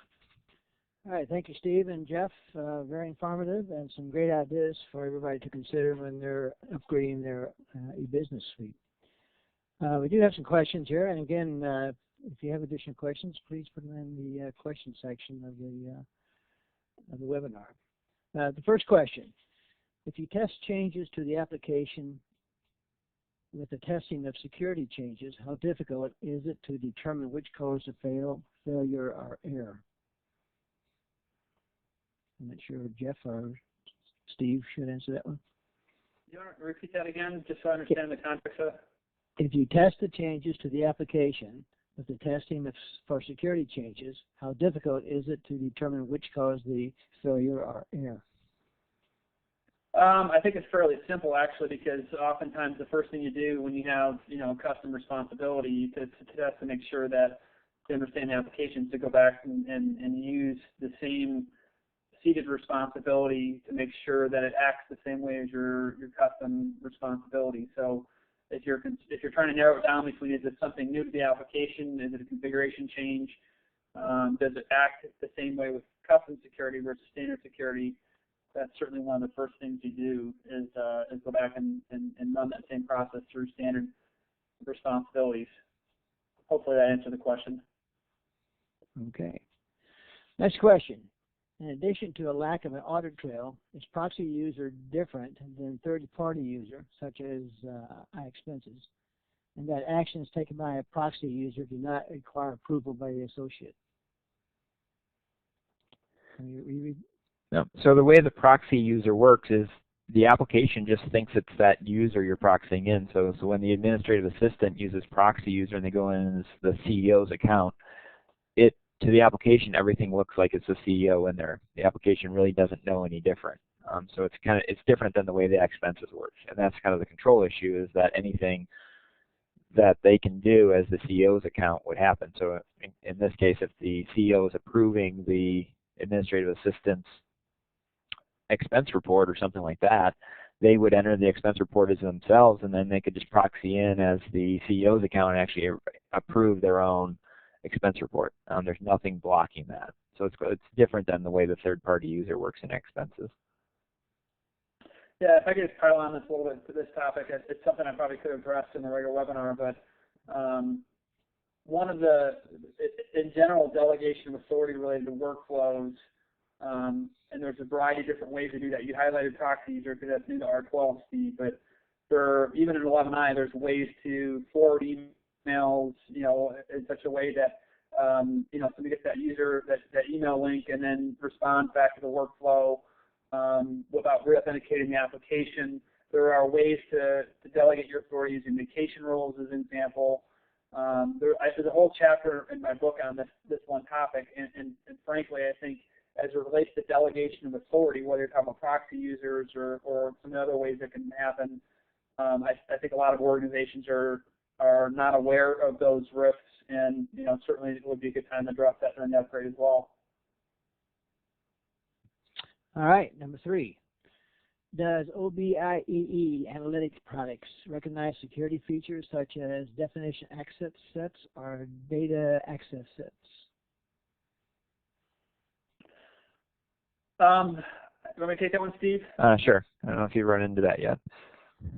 All right, thank you, Steve and Jeff. Very informative and some great ideas for everybody to consider when they're upgrading their e-business suite. We do have some questions here, and again, if you have additional questions, please put them in the question section of the webinar. The first question. If you test changes to the application with the testing of security changes, how difficult is it to determine which caused a failure or error? I'm not sure if Jeff or Steve should answer that one. You want to repeat that again, just so I understand the context of it? If you test the changes to the application with the testing for security changes, how difficult is it to determine which caused the failure or error? I think it's fairly simple, actually, because oftentimes the first thing you do when you have, custom responsibility to test to make sure that to understand the applications, to go back and use the same seeded responsibility to make sure that it acts the same way as your custom responsibility. So if you're trying to narrow it down between, is it something new to the application, is it a configuration change, does it act the same way with custom security versus standard security? That's certainly one of the first things you do is go back and run that same process through standard responsibilities. Hopefully that answered the question. Okay. Next question. In addition to a lack of an audit trail, is proxy user different than third-party user, such as iExpenses, and that actions taken by a proxy user do not require approval by the associate? Can you read? No. So the way the proxy user works is the application just thinks it's that user you're proxying in. So when the administrative assistant uses proxy user and they go in as the CEO's account, to the application everything looks like it's the CEO in there. The application really doesn't know any different. So it's different than the way the expenses work, and that's kind of the control issue, is that anything that they can do as the CEO's account would happen. So in this case, if the CEO is approving the administrative assistant's expense report or something like that, they would enter the expense report as themselves, and then they could just proxy in as the CEO's account and actually approve their own expense report. There's nothing blocking that. So it's different than the way the third-party user works in expenses. Yeah, if I could just pile on this a little bit to this topic, it's something I probably could have addressed in the regular webinar, but one of in general, delegation of authority related to workflows, and there's a variety of different ways to do that. You highlighted proxy user because that's new to R12, Steve, but even in 11i, there's ways to forward emails, in such a way that, somebody gets that that email link and then responds back to the workflow without re-authenticating the application. There are ways to delegate your authority using vacation rules as an example. There's a whole chapter in my book on this one topic, and frankly, I think as it relates to delegation of authority, whether you're talking about proxy users or some other ways that can happen, I think a lot of organizations are not aware of those risks, and certainly it would be a good time to address that during the upgrade as well. All right, number 3. Does OBIEE analytics products recognize security features such as definition access sets or data access sets? You want me to take that one, Steve? Sure. I don't know if you've run into that yet.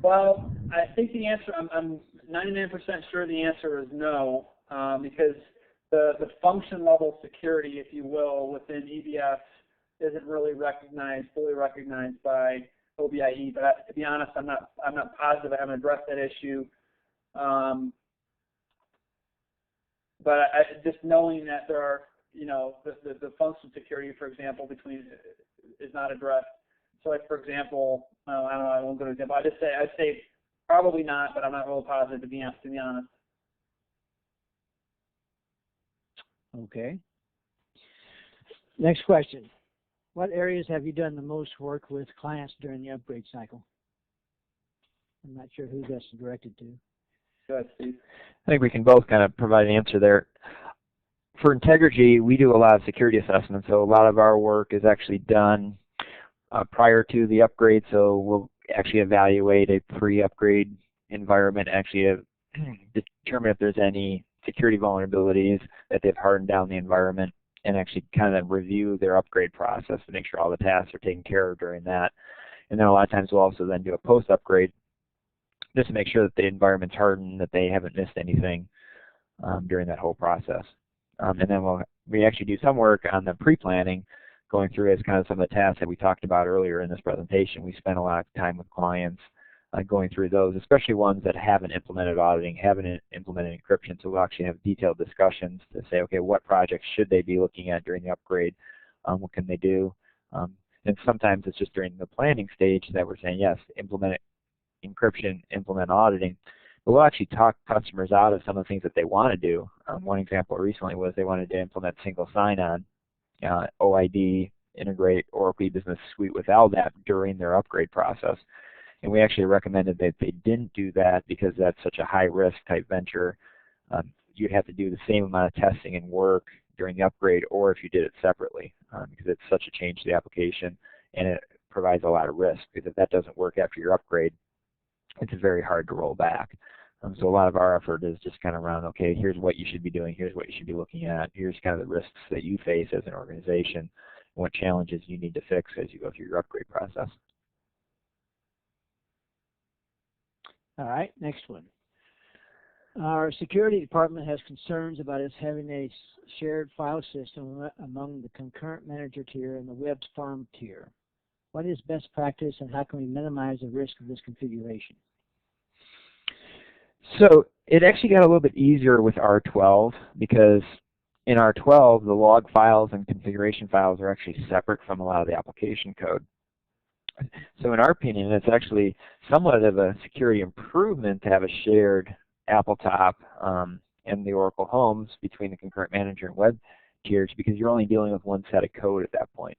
Well, I think the answer, I'm 99% sure the answer is no, because the function level security, if you will, within EBS isn't really fully recognized by OBIE. But to be honest, I'm not positive. I haven't addressed that issue. But just knowing that there are, the function security, for example, is not addressed. So, like for example, I don't know, I won't go to example. I'd say probably not, but I'm not real positive to be honest. Okay. Next question. What areas have you done the most work with clients during the upgrade cycle? I'm not sure who that's directed to. Go ahead, Steve. I think we can both kind of provide an answer there. For Intergrigy, we do a lot of security assessments, so a lot of our work is actually done prior to the upgrade, so we'll actually evaluate a pre-upgrade environment, actually determine if there's any security vulnerabilities, that they've hardened down the environment, and actually kind of review their upgrade process to make sure all the tasks are taken care of during that. And then a lot of times we'll also then do a post-upgrade just to make sure that the environment's hardened, that they haven't missed anything during that whole process. And then we actually do some work on the pre-planning, going through as kind of some of the tasks that we talked about earlier in this presentation. We spend a lot of time with clients going through those, especially ones that haven't implemented auditing, haven't implemented encryption. So we'll actually have detailed discussions to say, okay, what projects should they be looking at during the upgrade? What can they do? And sometimes it's just during the planning stage that we're saying, yes, implement encryption, implement auditing. But we'll actually talk customers out of some of the things that they want to do. One example recently was they wanted to implement single sign-on, OID, integrate Oracle Business Suite with LDAP during their upgrade process. And we actually recommended that they didn't do that because that's such a high-risk type venture. You'd have to do the same amount of testing and work during the upgrade, or if you did it separately, because it's such a change to the application, and it provides a lot of risk, because if that doesn't work after your upgrade, it's very hard to roll back. So a lot of our effort is just kind of around, okay, here's what you should be doing, here's what you should be looking at, here's kind of the risks that you face as an organization, and what challenges you need to fix as you go through your upgrade process. All right, next one. Our security department has concerns about us having a shared file system among the concurrent manager tier and the web farm tier. What is best practice, and how can we minimize the risk of this configuration? So it actually got a little bit easier with R12, because in R12, the log files and configuration files are actually separate from a lot of the application code. So in our opinion, it's actually somewhat of a security improvement to have a shared Apple top and the Oracle homes between the concurrent manager and web tiers, because you're only dealing with one set of code at that point.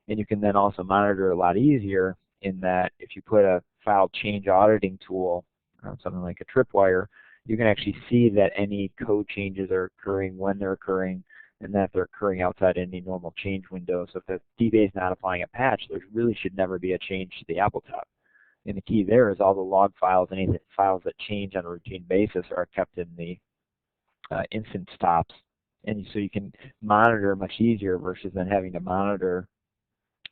And you can then also monitor a lot easier in that if you put a file change auditing tool, something like a tripwire, you can actually see that any code changes are occurring, when they're occurring, and that they're occurring outside any normal change window. So if the DBA is not applying a patch, there really should never be a change to the Apple top. And the key there is all the log files, any files that change on a routine basis are kept in the instance tops. And so you can monitor much easier versus than having to monitor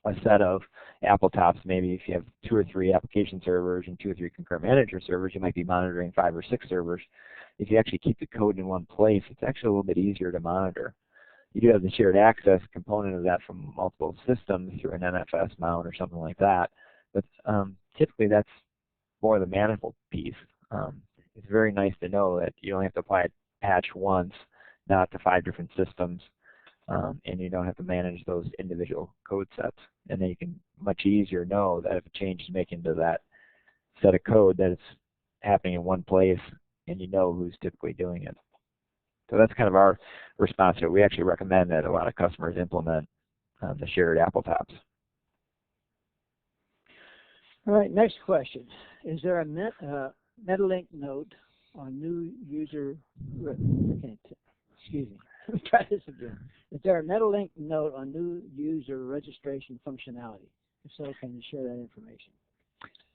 a set of Apple tops. Maybe if you have 2 or 3 application servers and 2 or 3 concurrent manager servers, you might be monitoring 5 or 6 servers. If you actually keep the code in one place, it's actually a little bit easier to monitor. You do have the shared access component of that from multiple systems through an NFS mount or something like that. But typically that's more the manageable piece. It's very nice to know that you only have to apply a patch once, not to 5 different systems, and you don't have to manage those individual code sets. And then you can much easier know that if a change is making to that set of code, that it's happening in one place, and you know who's typically doing it. So that's kind of our response to it. We actually recommend that a lot of customers implement the shared Apple tops. All right, next question. Is there a MetaLink note on new user, excuse me, let me try this again. Is there a MetaLink note on new user registration functionality? If so, can you share that information?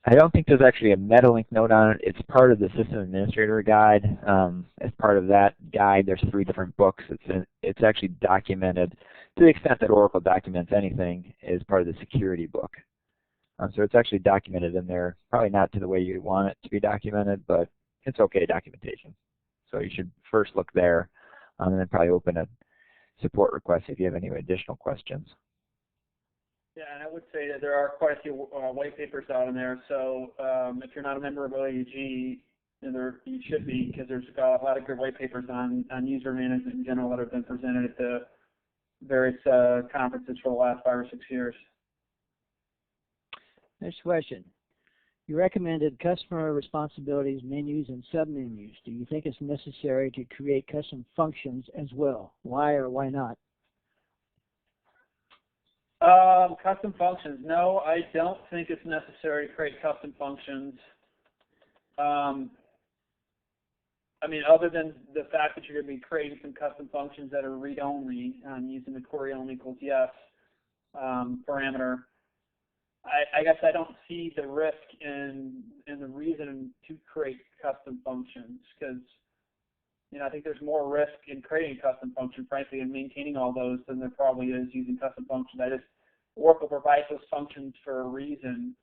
I don't think there's actually a MetaLink note on it. It's part of the System Administrator Guide. As part of that guide, there's 3 different books. It's actually documented to the extent that Oracle documents anything is part of the security book. So it's actually documented in there, probably not to the way you want it to be documented, but it's okay documentation. So you should first look there, and then probably open a support request if you have any additional questions. Yeah, and I would say that there are quite a few white papers out in there. So if you're not a member of OUG, you should be, because there's got a lot of good white papers on user management in general that have been presented at the various conferences for the last 5 or 6 years. Next question. You recommended customer responsibilities, menus, and submenus. Do you think it's necessary to create custom functions as well? Why or why not? Custom functions. No, I don't think it's necessary to create custom functions. I mean, other than the fact that you're going to be creating some custom functions that are read-only, using the query only equals yes parameter. I guess I don't see the risk in the reason to create custom functions, because I think there's more risk in creating a custom function, frankly, and maintaining all those than there probably is using custom functions. Oracle provides those functions for a reason,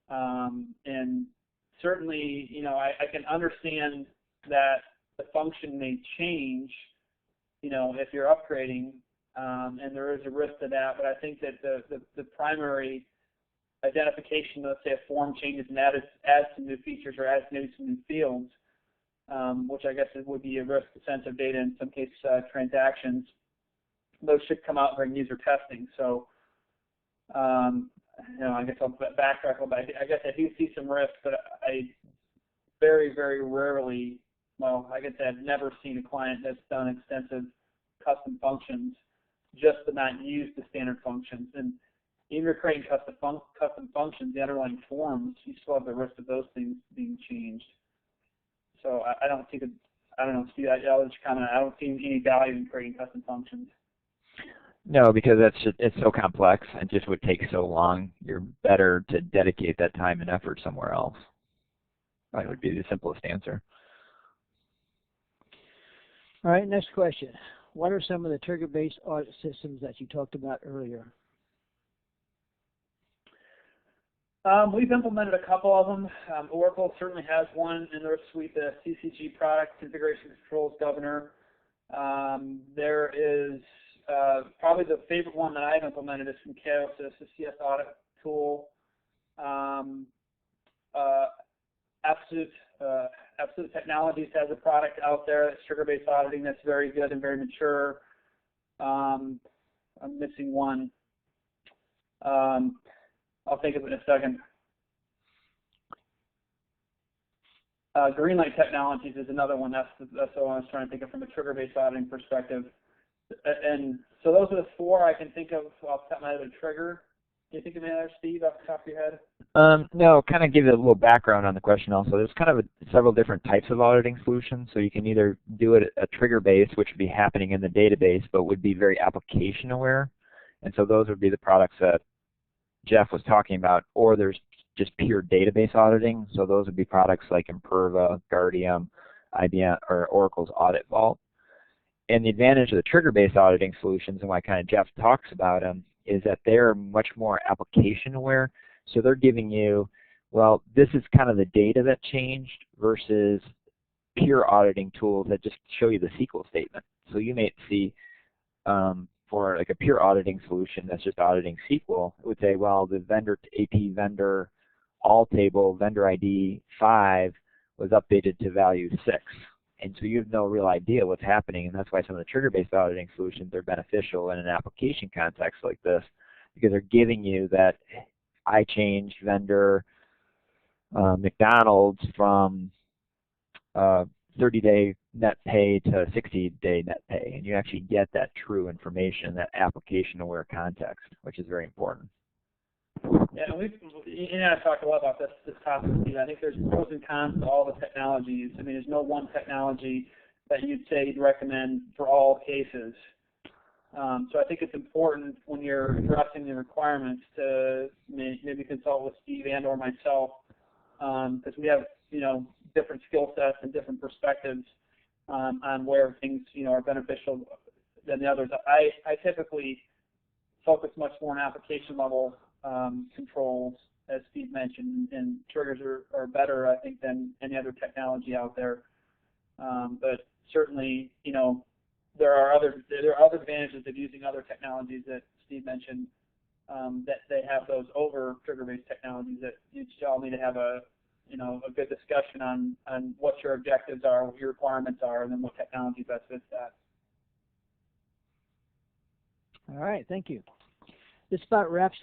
and certainly, I can understand that the function may change, if you're upgrading, and there is a risk to that. But I think that the primary identification, let's say a form changes and adds some new features or adds maybe some new fields, which I guess it would be a risk to sensitive data, in some cases transactions, those should come out during user testing. So, I guess I'll backtrack a little bit. I guess I do see some risk, but I very, very rarely, well, I guess I've never seen a client that's done extensive custom functions just to not use the standard functions. And even if you're creating custom functions, the underlying forms, you still have the risk of those things being changed. So I don't see I don't know, Steve, I'll just comment. I don't see any value in creating custom functions. No, because it's so complex and just would take so long. You're better to dedicate that time and effort somewhere else. That would be the simplest answer. All right, next question. What are some of the trigger-based audit systems that you talked about earlier? We've implemented a couple of them. Oracle certainly has one in their suite, the CCG product, Configuration Controls Governor. There is probably the favorite one that I've implemented is from Kost, the CS audit tool. Absolute Technologies has a product out there that's trigger-based auditing that's very good and very mature. I'm missing one. I'll think of it in a second. Greenlight Technologies is another one. That's the one I was trying to think of from a trigger-based auditing perspective. And so those are the 4 I can think of off the top of my head with trigger. Can you think of any others, Steve, off the top of your head? No, kind of give you a little background on the question also. There's kind of several different types of auditing solutions. So you can either do it a trigger-based, which would be happening in the database, but would be very application-aware. And so those would be the products that Jeff was talking about, or there's just pure database auditing. So those would be products like Imperva, Guardium, IBM, or Oracle's Audit Vault. And the advantage of the trigger-based auditing solutions, and why kind of Jeff talks about them, is that they're much more application-aware. So they're giving you, well, this is kind of the data that changed versus pure auditing tools that just show you the SQL statement. So you may see for like a pure auditing solution that's just auditing SQL, it would say, well, the vendor AP vendor all table vendor ID 5 was updated to value 6. And so you have no real idea what's happening, and that's why some of the trigger-based auditing solutions are beneficial in an application context like this, because they're giving you that I changed vendor McDonald's from 30-day net pay to 60-day net pay, and you actually get that true information, that application-aware context, which is very important. Yeah, and I've talked a lot about this topic, Steve. I think there's pros and cons to all the technologies. I mean, there's no one technology that you'd say you'd recommend for all cases. So I think it's important when you're addressing the requirements to maybe consult with Steve and or myself, because we have different skill sets and different perspectives on where things are beneficial than the others. I typically focus much more on application level controls, as Steve mentioned, and triggers are better, I think, than any other technology out there. But certainly, there are other advantages of using other technologies that Steve mentioned. that they have those over trigger-based technologies, that you all need to have a good discussion on what your objectives are, what your requirements are, and then what technology best fits that. All right, thank you. This about wraps